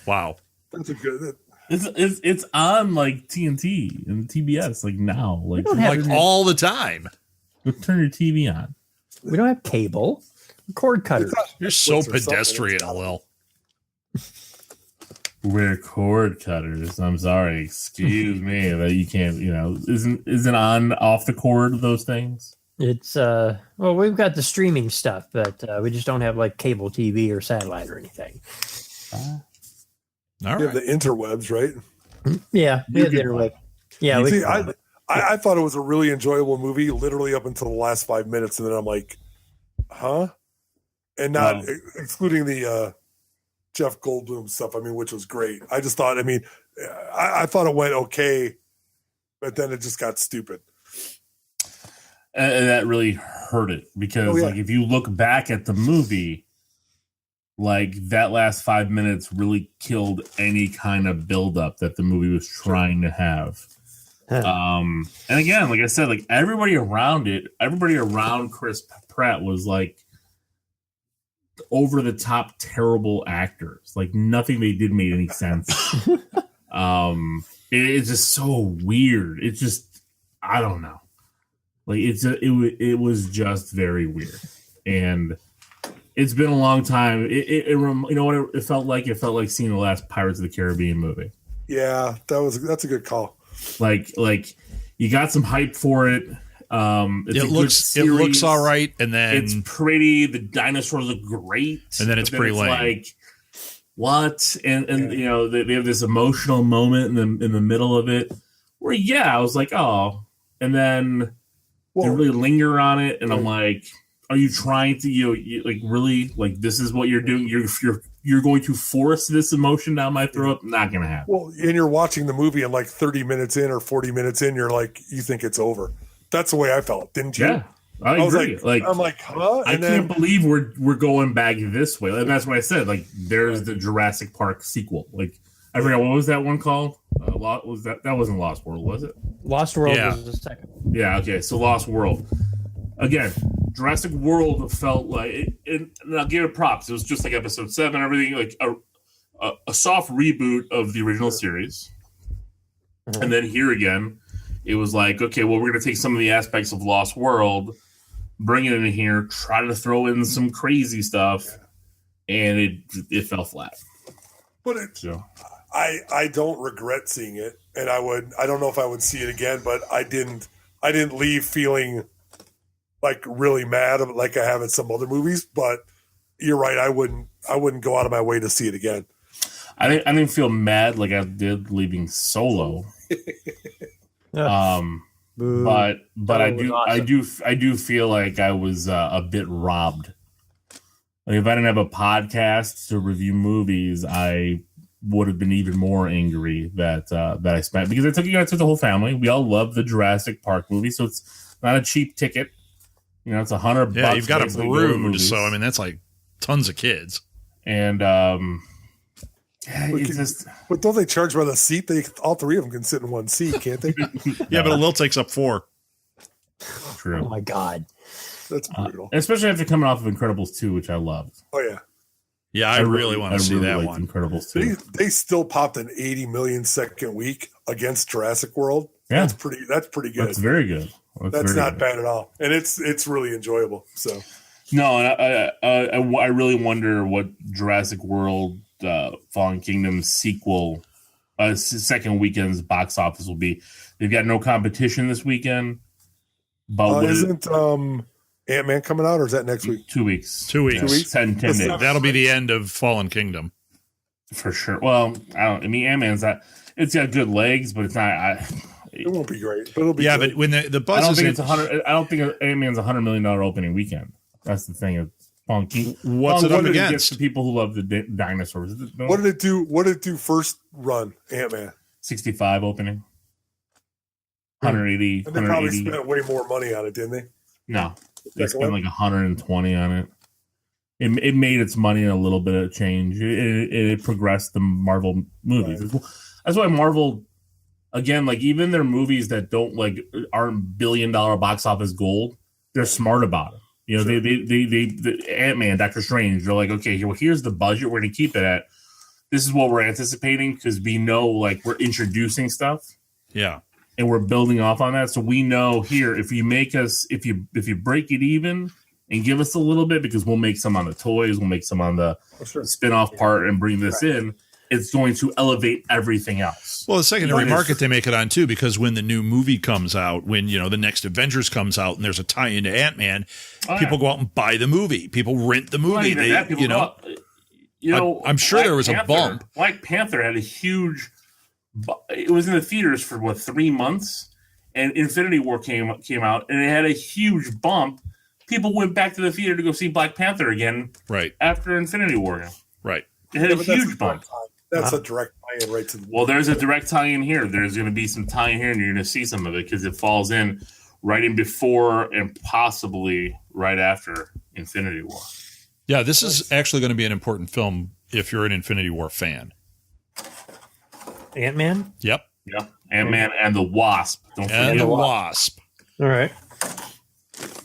Wow. That's a good. It's on like TNT and TBS like now, like all the time. Go turn your TV on. We don't have cable. Cord cutters. You're so pedestrian, Lil. We're cord cutters. I'm sorry. Excuse me that you can't. Isn't on off the cord those things? It's we've got the streaming stuff, but we just don't have like cable TV or satellite or anything. All right. You have the interwebs, right? Yeah, we have the interweb. Yeah, I thought it was a really enjoyable movie, literally up until the last 5 minutes, and then I'm like, huh? And not excluding the Jeff Goldblum stuff, which was great. I just thought, I thought it went okay, but then it just got stupid. And that really hurt it because, if you look back at the movie, like that last 5 minutes really killed any kind of buildup that the movie was trying to have. And again, like I said, like everybody around Chris Pratt was like over the top terrible actors. Like nothing they did made any sense. It's just so weird. It's just, I don't know. Like it was just very weird. And it's been a long time. It felt like? It felt like seeing the last Pirates of the Caribbean movie. Yeah, that's a good call. Like you got some hype for it. It looks all right, and then it's pretty. The dinosaurs look great, and then it's pretty lame. Like what? And they have this emotional moment in the middle of it where I was like, oh, and then they really linger on it, and I'm like, are you trying to like really like this is what you're doing? You're going to force this emotion down my throat? Not gonna happen. Well, and you're watching the movie and like 30 minutes in or 40 minutes in, you're like, you think it's over. That's the way I felt, didn't you? Yeah, I agree. I'm like, huh? And I can't believe we're going back this way. And that's what I said. Like, there's the Jurassic Park sequel. Like, I forgot what was that one called? That wasn't Lost World, was it? Lost World was the second. Yeah. Okay. So Lost World. Again, Jurassic World felt like, and I'll give it props. It was just like episode 7, everything like a soft reboot of the original series. Mm-hmm. And then here again, it was like, okay, well, we're going to take some of the aspects of Lost World, bring it in here, try to throw in some crazy stuff, and it fell flat. But I don't regret seeing it, and I don't know if I would see it again, but I didn't leave feeling like really mad like I have in some other movies. But you're right, I wouldn't go out of my way to see it again. I didn't feel mad like I did leaving Solo. But I do feel like I was a bit robbed. Like if I didn't have a podcast to review movies, I would have been even more angry that I spent, because I took the whole family. We all love the Jurassic Park movie, so it's not a cheap ticket. You know, it's $100. Yeah, you've got a brood, so I mean that's like tons of kids. And but don't they charge by the seat? All 3 of them can sit in one seat, can't they? Yeah, but a Lil takes up 4. True. Oh my God, that's brutal. Especially after coming off of Incredibles 2, which I loved. Oh yeah. Yeah, I really want to see that one. Incredibles 2. They still popped an 80 million second week against Jurassic World. Yeah. That's pretty good. That's very good. That's not bad at all. And it's really enjoyable. So no, and I really wonder what Jurassic World Fallen Kingdom sequel second weekend's box office will be. They've got no competition this weekend. But isn't Ant-Man coming out, or is that next week? 2 weeks. 2 weeks. 2 weeks? 10 days. That'll be the end of Fallen Kingdom. For sure. Well, Ant-Man's not. It's got good legs, but it's not. It won't be great, but it'll be. Yeah, good. but when the buzz I don't is think it's 100. I don't think Ant-Man's $100 million opening weekend. That's the thing. It's funky. What's it up against? The people who love the dinosaurs. What did it do? What did it do first run? Ant-Man 65 opening. 180. And they probably spent way more money on it, didn't they? No, they spent like 120 on it. It made its money in a little bit of change. It progressed the Marvel movies. Right. That's why Marvel, again, like even their movies that aren't billion-dollar box office gold, they're smart about it. You know, sure. they Ant-Man, Doctor Strange, they're like, okay, well, here's the budget we're going to keep it at. This is what we're anticipating because we know like we're introducing stuff. Yeah. And we're building off on that. So we know here, if you break it even and give us a little bit, because we'll make some on the toys, we'll make some on the spin-off part and bring this in, it's going to elevate everything else. Well, the secondary market they make it on too, because when the new movie comes out, when the next Avengers comes out and there's a tie into Ant-Man, people go out and buy the movie. People rent the movie. I'm sure there was a bump. Black Panther had a huge. It was in the theaters for 3 months, and Infinity War came out, and it had a huge bump. People went back to the theater to go see Black Panther again, right after Infinity War. Right, it had a huge bump. That's a direct tie-in right to the. Well, there's a direct tie-in here. There's going to be some tie-in here, and you're going to see some of it because it falls in right in before and possibly right after Infinity War. Yeah, this is actually going to be an important film if you're an Infinity War fan. Ant-Man? Yep. Ant-Man and the Wasp. Don't forget the Wasp. All right.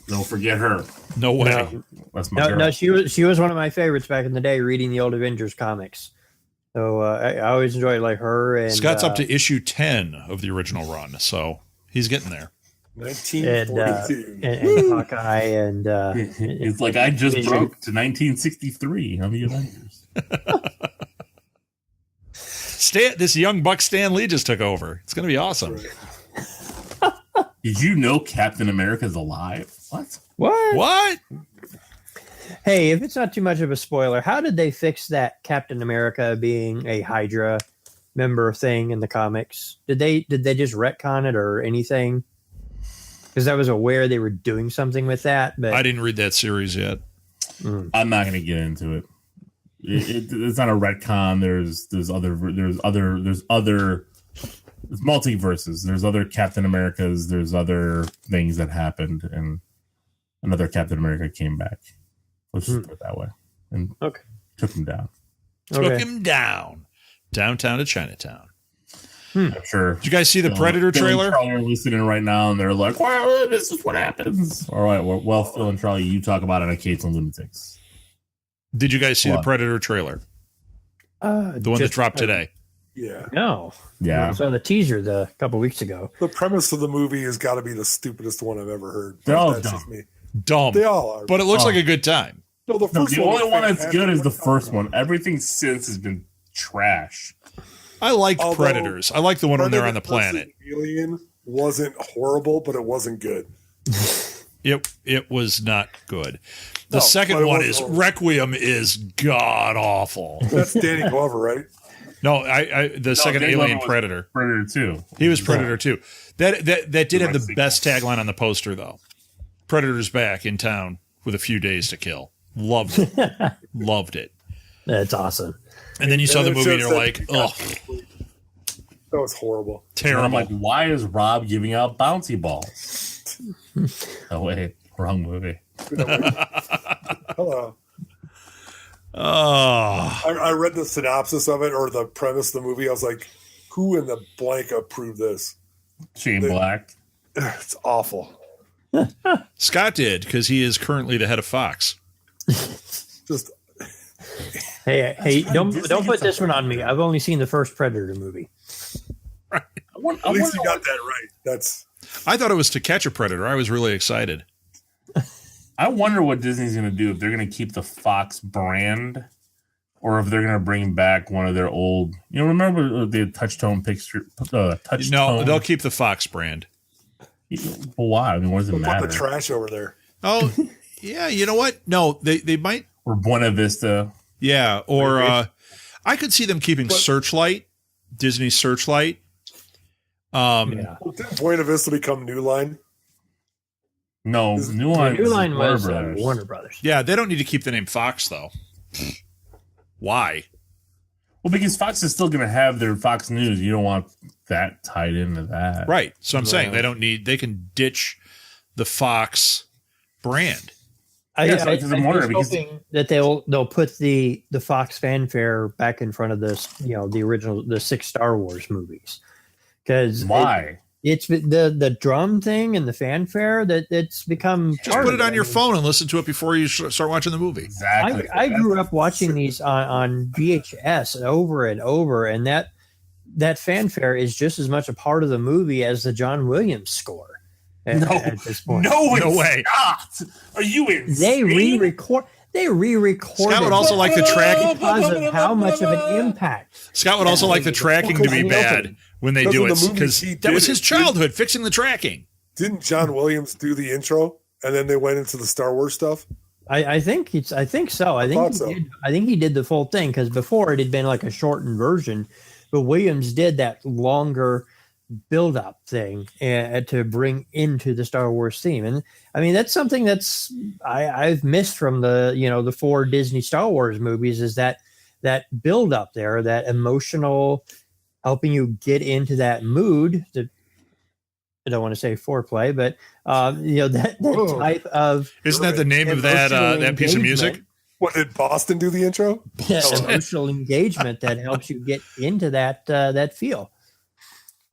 Don't forget her. No way. No. That's my girl. No, she was one of my favorites back in the day, reading the old Avengers comics. So I always enjoyed like her. And Scott's up to issue 10 of the original run, so he's getting there. 1942. And Hawkeye and it's like I just broke to 1963 on the Avengers. This young buck Stan Lee just took over. It's going to be awesome. Right. Did you know Captain America's alive? What? Hey, if it's not too much of a spoiler, how did they fix that Captain America being a Hydra member thing in the comics? Did they just retcon it or anything? because I was aware they were doing something with that. But I didn't read that series yet. I'm not going to get into it. It's not a retcon. There's multiverses. There's other Captain Americas. There's other things that happened, and another Captain America came back. Let's just put it that way, and took him down. Took him down downtown to Chinatown. I'm sure. Did you guys see the Predator trailer? They're listening right now, and they're like, "Well, this is what happens." All right, well, Phil and Charlie, you talk about it on Kates and Lunatics. Did you guys see the Predator trailer? The one that dropped today. Yeah. No. Yeah. I saw the teaser a couple weeks ago. The premise of the movie has got to be the stupidest one I've ever heard. They're all That's dumb. just me. Dumb. They all are. But it looks like a good time. No, the only one that's good is the first one. Everything since has been trash. I liked Predators. I like the one when they're on the planet. Alien wasn't horrible, but it wasn't good. It was not good. The second one is Requiem is god awful. That's Danny Glover, right? No, the second Alien Predator. Predator 2. He was Predator 2. That did have the best tagline on the poster though. Predator's back in town with a few days to kill. Loved it. Loved it. That's awesome. And then you saw the movie and you're like, oh. That was horrible. Terrible. I'm like, why is Rob giving out bouncy balls? Oh, wait. Wrong movie. Hello. Oh. I read the synopsis of it or the premise of the movie. I was like, who in the blank approved this? Shane Black. It's awful. Scott did because he is currently the head of Fox. Just hey, don't put this one on me. I've only seen the first Predator movie. Right. At least you got that right. I thought it was To Catch a Predator. I was really excited. I wonder what Disney's going to do, if they're going to keep the Fox brand or if they're going to bring back one of their old, remember the touch-tone picture? No, they'll keep the Fox brand. Well, why? I mean, what does it matter? Put the trash over there. Oh, yeah. You know what? No, they might. Or Buena Vista. Yeah, or I could see them keeping Searchlight, Disney Searchlight. Didn't Buena Vista become New Line? No, New Line was Warner Brothers. Yeah, they don't need to keep the name Fox though. Why? Well, because Fox is still going to have their Fox News. You don't want that tied into that, right? So I'm saying they don't need. They can ditch the Fox brand. I'm hoping that they'll put the Fox fanfare back in front of this, the original, the 6 Star Wars movies. Because it's the drum thing and the fanfare that it's become. Just put it on your phone and listen to it before you start watching the movie. Exactly. I grew up watching these on VHS over and over, and that fanfare is just as much a part of the movie as the John Williams score. At this point. No way. Not. Are you insane? They re-recorded. Scott would also like the tracking because of how much of an impact. Scott would also like the tracking to be bad when they do it because that was his childhood, fixing the tracking. Didn't John Williams do the intro and then they went into the Star Wars stuff? I think so. I think he did the full thing because before it had been like a shortened version, but Williams did that longer build-up thing to bring into the Star Wars theme. And I mean, that's something that's I've missed from the 4 Disney Star Wars movies is that build-up there, that emotional, helping you get into that mood. I don't want to say foreplay, but that type of. Isn't that the name of that piece of music? What, did Boston do the intro? Emotional engagement that helps you get into that feel.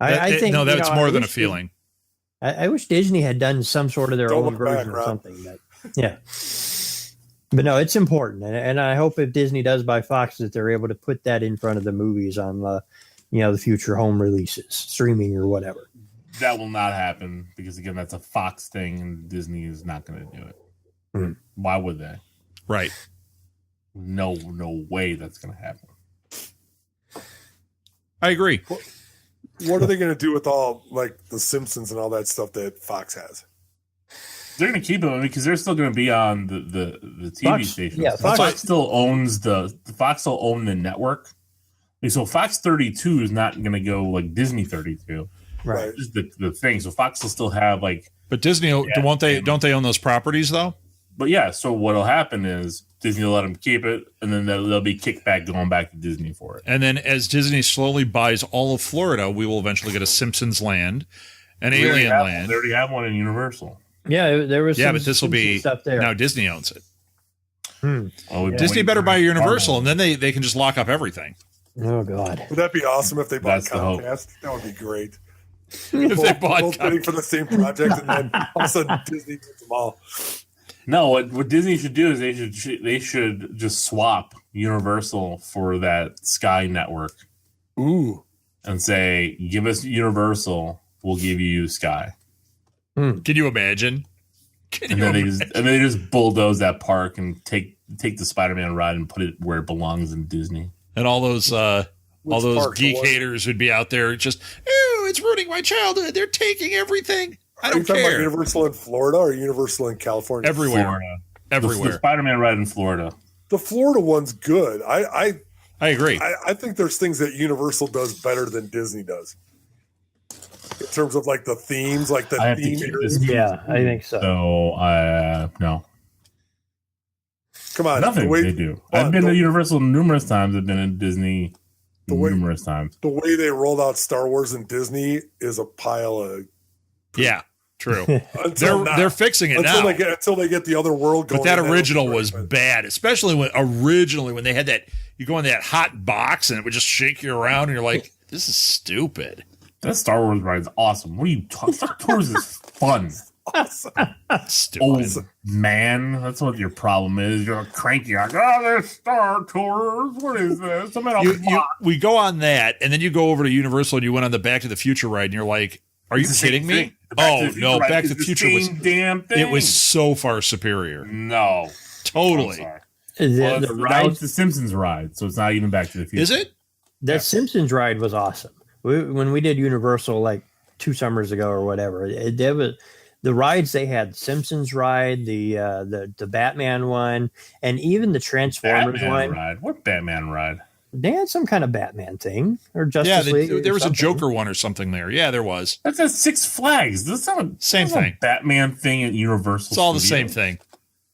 I think that's more than a feeling. I wish Disney had done some sort of their own version or something. But no, it's important, and I hope if Disney does buy Fox that they're able to put that in front of the movies on the future home releases, streaming or whatever. That will not happen because again, that's a Fox thing, and Disney is not going to do it. Why would they? Right. No way that's going to happen. I agree. What are they going to do with all like the Simpsons and all that stuff that Fox has? They're going to keep them because they're still going to be on the TV Fox, stations. Yeah, Fox still owns Fox still own the network. So Fox 32 is not going to go like Disney 32. Right. This is the thing. So Fox will still have like But Disney, don't they own those properties though? But yeah, so what'll happen is Disney will let them keep it, and then there'll be kickback going back to Disney for it. And then as Disney slowly buys all of Florida, we will eventually get a Simpsons land, an Alien land. They already have one in Universal. Yeah, there was. Yeah, but this will be stuff there. Now Disney owns it. Disney better buy Universal, and then they can just lock up everything. Oh God, would that be awesome if they bought Comcast? That would be great. If they bought both bidding for the same project, and then all of a sudden Disney gets them all. No, what Disney should do is they should just swap Universal for that Sky network. Ooh, and say, give us Universal, we'll give you Sky. Can you imagine? Then they just bulldoze that park and take the Spider-Man ride and put it where it belongs in Disney. And all those geek haters would be out there just, oh, it's ruining my childhood. They're taking everything. I don't care. Are you talking about Universal in Florida or Universal in California? Everywhere. Florida. Everywhere. The Spider-Man ride in Florida. The Florida one's good. I agree. I think there's things that Universal does better than Disney does. In terms of like the themes, like the theme. Yeah, I think so. So, no. Come on. Nothing they do. I've been to Universal numerous times. I've been in Disney numerous times. The way they rolled out Star Wars in Disney is a pile of... Yeah, true. they're fixing it now. Until they get the other world going. But that original was bad, especially when they had that, you go in that hot box and it would just shake you around and you're like, this is stupid. That Star Wars ride is awesome. What are you talking? Star Wars is fun. Awesome. Old man, that's what your problem is. You're cranky. Like, there's Star Tours. What is this? We go on that, and then you go over to Universal and you went on the Back to the Future ride, and you're like, "Are you kidding me?" Oh no, Back to the Future was damn thing. It was so far superior. No, totally. The ride, it's the Simpsons ride, so it's not even Back to the Future. Is it? That Simpsons ride was awesome. When we did Universal like 2 summers ago or whatever, there was the rides they had: Simpsons ride, the Batman one, and even the Transformers Batman one. Ride. What Batman ride? They had some kind of Batman thing or Justice League. There was a Joker one or something there. Yeah, there was. That's at Six Flags. That's not a same thing. Batman thing at Universal. It's all the same thing.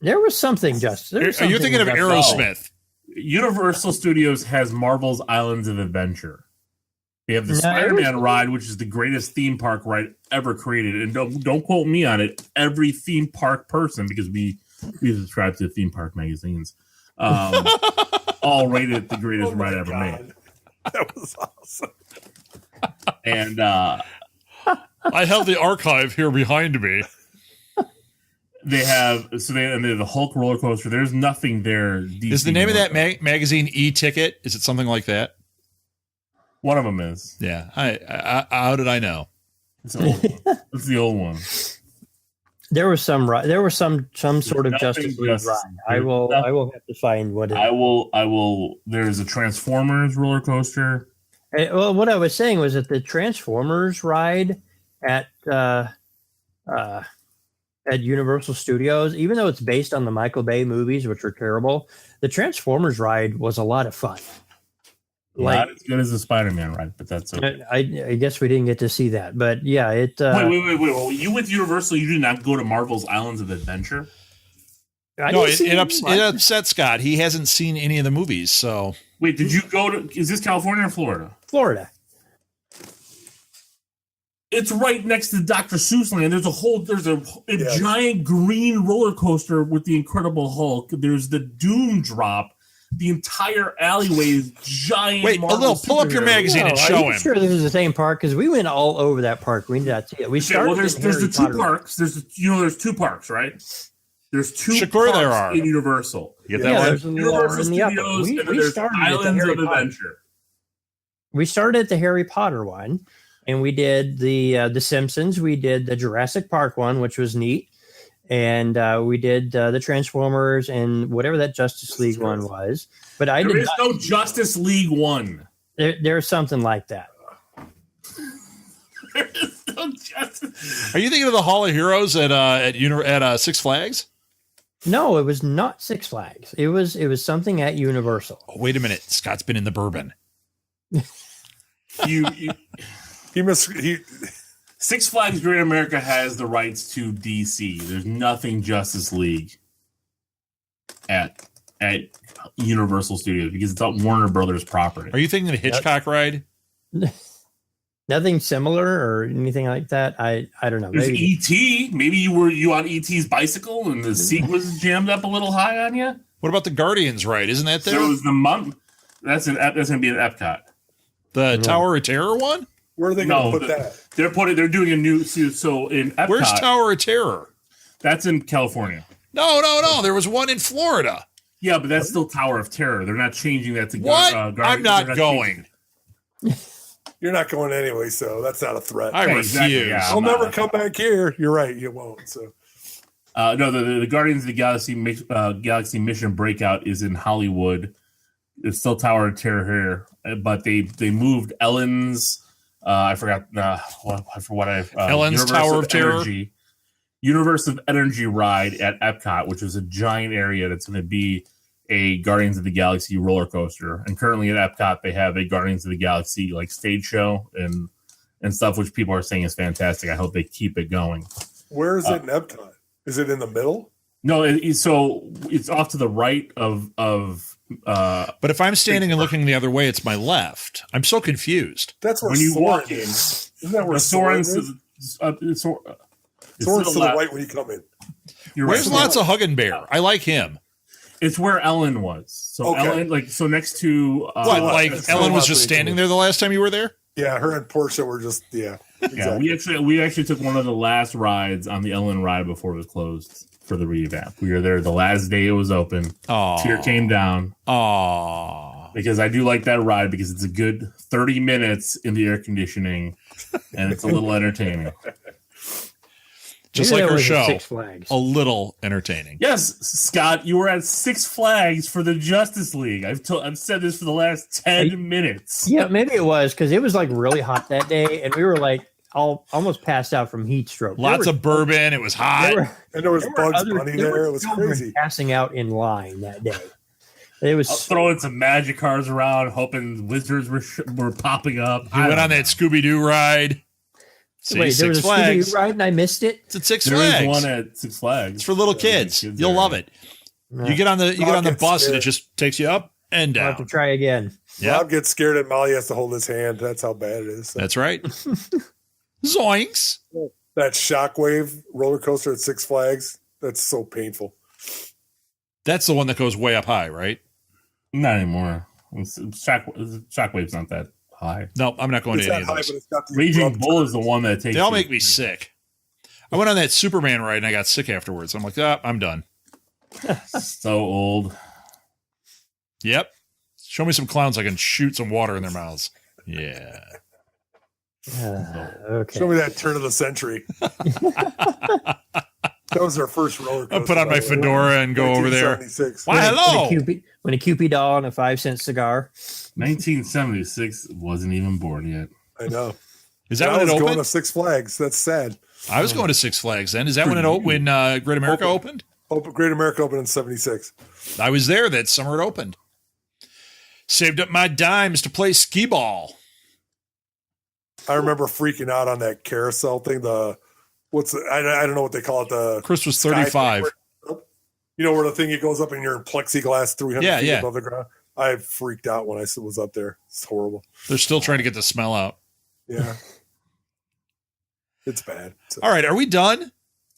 There was something, Justice. Are you thinking of Aerosmith? Universal Studios has Marvel's Islands of Adventure. They have the Spider-Man ride, which is the greatest theme park ride ever created. And don't quote me on it. Every theme park person, because we subscribe to theme park magazines, all rated the greatest ride ever made. That was awesome. And I have the archive here behind me. They have the Hulk roller coaster. There's nothing there. Is the name of that magazine E-Ticket? Is it something like that? One of them is. Yeah. I how did I know? It's the old one. There was some sort of Justice League ride. I will have to find what it is. I will. There's a Transformers roller coaster. Well, what I was saying was that the Transformers ride at Universal Studios, even though it's based on the Michael Bay movies, which are terrible, the Transformers ride was a lot of fun. Not as good as the Spider-Man ride, but that's okay. I guess we didn't get to see that, but yeah, it. Wait! You with Universal, you did not go to Marvel's Islands of Adventure? No, it upset Scott. He hasn't seen any of the movies, so. Wait, did you go to? Is this California or Florida? Florida. It's right next to Dr. Seuss Land. There's a giant green roller coaster with the Incredible Hulk. There's the Doom Drop. The entire alleyway is giant. Wait, pull up your magazine and show him. I'm sure this is the same park because we went all over that park. We did not see it. We started. There's the two parks. There's 2 parks, right? There's 2 parks in Universal. You get that one? There's Universal Studios and there's Islands of Adventure. We started at the Harry Potter one, and we did the Simpsons. We did the Jurassic Park one, which was neat. And we did the Transformers and whatever that Justice League one was. But there is no Justice League one. There's something like that. There is no Justice. Are you thinking of the Hall of Heroes at Six Flags? No, it was not Six Flags. It was something at Universal. Oh, wait a minute. Scott's been in the bourbon. Six Flags Great America has the rights to DC. There's nothing Justice League at Universal Studios because it's on Warner Brothers property. Are you thinking the Hitchcock ride? Nothing similar or anything like that. I don't know. There's Maybe E.T. Maybe you on E.T.'s bicycle and the seat was jammed up a little high on you. What about the Guardians ride? Isn't that there? There was the monk. That's going to be an Epcot. The Tower of Terror one? Where are they going to put that? They're doing a new. So in Epcot, where's Tower of Terror? That's in California. No. There was one in Florida. Yeah, but that's still Tower of Terror. They're not changing that to what? I'm not going. You're not going anyway, so that's not a threat. I refuse. Exactly, yeah, I'll never come back here. You're right. You won't. So. No, the Guardians of the Galaxy Mission Breakout is in Hollywood. It's still Tower of Terror here, but they moved Ellen's. I forgot. Ellen's Tower of Terror. Universe of Energy ride at Epcot, which is a giant area that's going to be a Guardians of the Galaxy roller coaster. And currently at Epcot, they have a Guardians of the Galaxy like stage show and stuff, which people are saying is fantastic. I hope they keep it going. Where is it in Epcot? Is it in the middle? No, so it's off to the right of. But if I'm standing and looking the other way, it's my left. I'm so confused. That's where when you Soren walk in. is. Isn't that where Soren's Soren's to the right when you come in. Where's lots of Huggin' Bear? I like him. It's where Ellen was. So okay. Ellen, next to what? Like Ellen was just standing there the last time you were there? Yeah, her and Portia were just Exactly. Yeah, we actually took one of the last rides on the Ellen ride before it was closed for the revamp. We were there the last day it was open. Aww. Tear came down. Aww. Because I do like that ride because it's a good 30 minutes in the air conditioning and it's a little entertaining. Just Maybe like our was show. Six Flags. A little entertaining. Yes, Scott, you were at Six Flags for the Justice League. I've said this for the last 10 minutes. Yeah, maybe it was because it was like really hot that day, and we were like almost passed out from heat stroke. Lots of bourbon. It was hot. And there was Bugs Bunny there. It was crazy. Passing out in line that day. It was throwing some magic cards around, hoping wizards were popping up. You went on that Scooby-Doo ride. See, wait, there was Six Flags. a Scooby-Doo ride and I missed it. It's at Six There Flags. is one at Six Flags. It's for little kids. You'll love it. You get on the bus and it just takes you up and down. I'll have to try again. Yeah. Rob gets scared and Molly has to hold his hand. That's how bad it is. That's right. Zoinks. That Shockwave roller coaster at Six Flags. That's so painful. That's the one that goes way up high, right? Not anymore. Shockwave's not that high. No, I'm not going to any of those. Raging Bull is the one that takes. They all make me sick. I went on that Superman ride and I got sick afterwards. I'm like, I'm done. So old. Yep. Show me some clowns I can shoot some water in their mouths. Yeah. Okay. Show me that turn of the century. That was our first roller coaster. I'll put on my fedora and go over there. Why, hello. When a Kewpie doll and a 5-cent cigar. 1976 wasn't even born yet. I know. Is that when it opened? Going to Six Flags. That's sad. I was going to Six Flags then. Is that when Great America opened? Great America opened in 76. I was there that summer it opened. Saved up my dimes to play skee ball. I remember freaking out on that carousel thing. I don't know what they call it. Chris was 35. You know where the thing goes up and you're in plexiglass 300 feet above the ground? I freaked out when I was up there. It's horrible. They're still trying to get the smell out. Yeah. It's bad. All right. Are we done?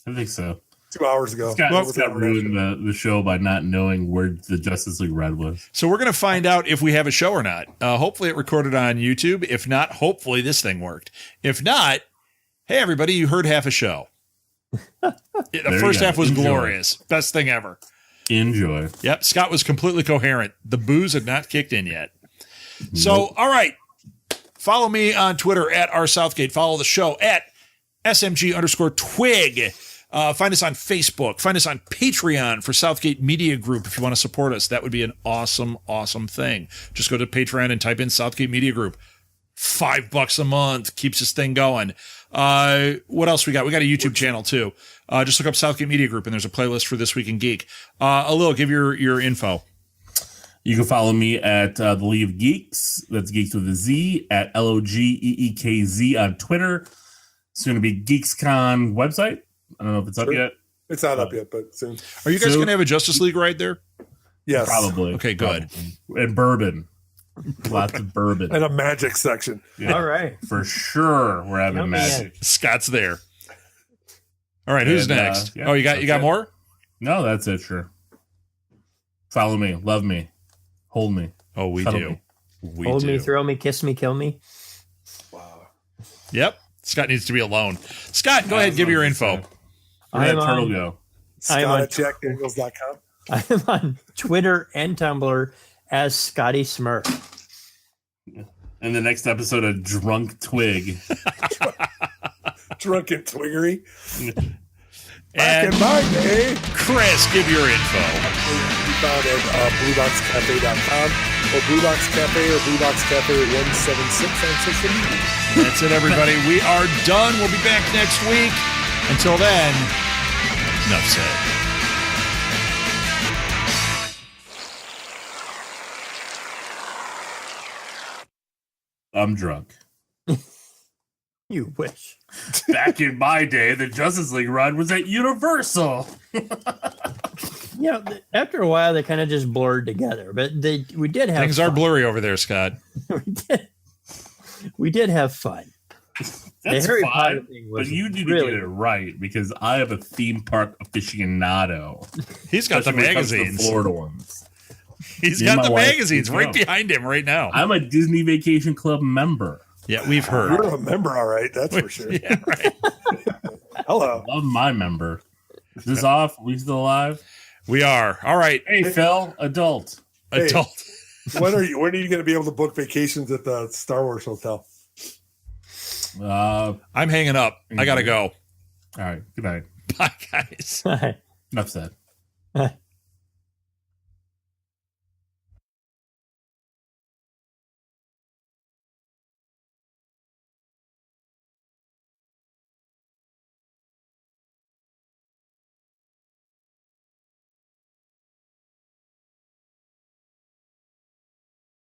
I think so. 2 hours ago. Scott ruined the show by not knowing where the Justice League ride was. So we're going to find out if we have a show or not. Hopefully it recorded on YouTube. If not, hopefully this thing worked. If not, hey, everybody, you heard half a show. The first half was glorious. Best thing ever. Enjoy. Yep. Scott was completely coherent. The booze had not kicked in yet. So, all right. Follow me on Twitter at rsouthgate. Follow the show at SMG_twig. Find us on Facebook. Find us on Patreon for Southgate Media Group if you want to support us. That would be an awesome, awesome thing. Just go to Patreon and type in Southgate Media Group. $5 a month keeps this thing going. What else we got? We got a YouTube channel too. Just look up Southgate Media Group and there's a playlist for This Week in Geek. Alil, give your info. You can follow me at the League Geeks. That's Geeks with a Z at LOGEEKZ on Twitter. soon to be GeeksCon website. I don't know if it's up yet. It's not up yet, but soon. Are you guys going to have a Justice League ride there? Yes. Probably. Okay, good. Probably. And bourbon. Lots of bourbon. And a magic section. Yeah, All right. for sure we're having magic. Scott's there. All right, who's next? Yeah, you got more? No, that's it, sure. Follow me, love me, hold me. Oh, we Cuddle do. me. We Hold do. me, throw me, kiss me, kill me. Wow. Yep. Scott needs to be alone. Scott, go ahead, give me your info. Where did Turtle go? Scott at jackdaniels.com. I am on Twitter and Tumblr as Scotty Smurf. In the next episode of Drunk Twig. Drunken Twiggery. Back And in my day. Chris, give your info. We found at blueboxcafe.com or blueboxcafe or blueboxcafe176 on social media. That's it, everybody. We are done. We'll be back next week. Until then, enough said. I'm drunk. You wish. Back in my day, the Justice League run was at Universal. After a while, they kind of just blurred together. But we did have Things fun. are blurry over there, Scott. we did have fun. That's the Harry fine, Potter thing was but you need really to get it right because I am a theme park aficionado. He's got the Especially when it comes to magazines. the Florida ones. He's Me and got my the wife, magazines we right go. behind him right now. I'm a Disney Vacation Club member. Yeah, we've heard. You're a member, all right. That's for sure. Yeah, right. Hello. Love my member. Is this off? We still alive? We are. All right. Hey, Phil, adult. Hey. Adult. When are you going to be able to book vacations at the Star Wars Hotel? I'm hanging up. I got to go. All right. Good night. Bye, guys. Enough said.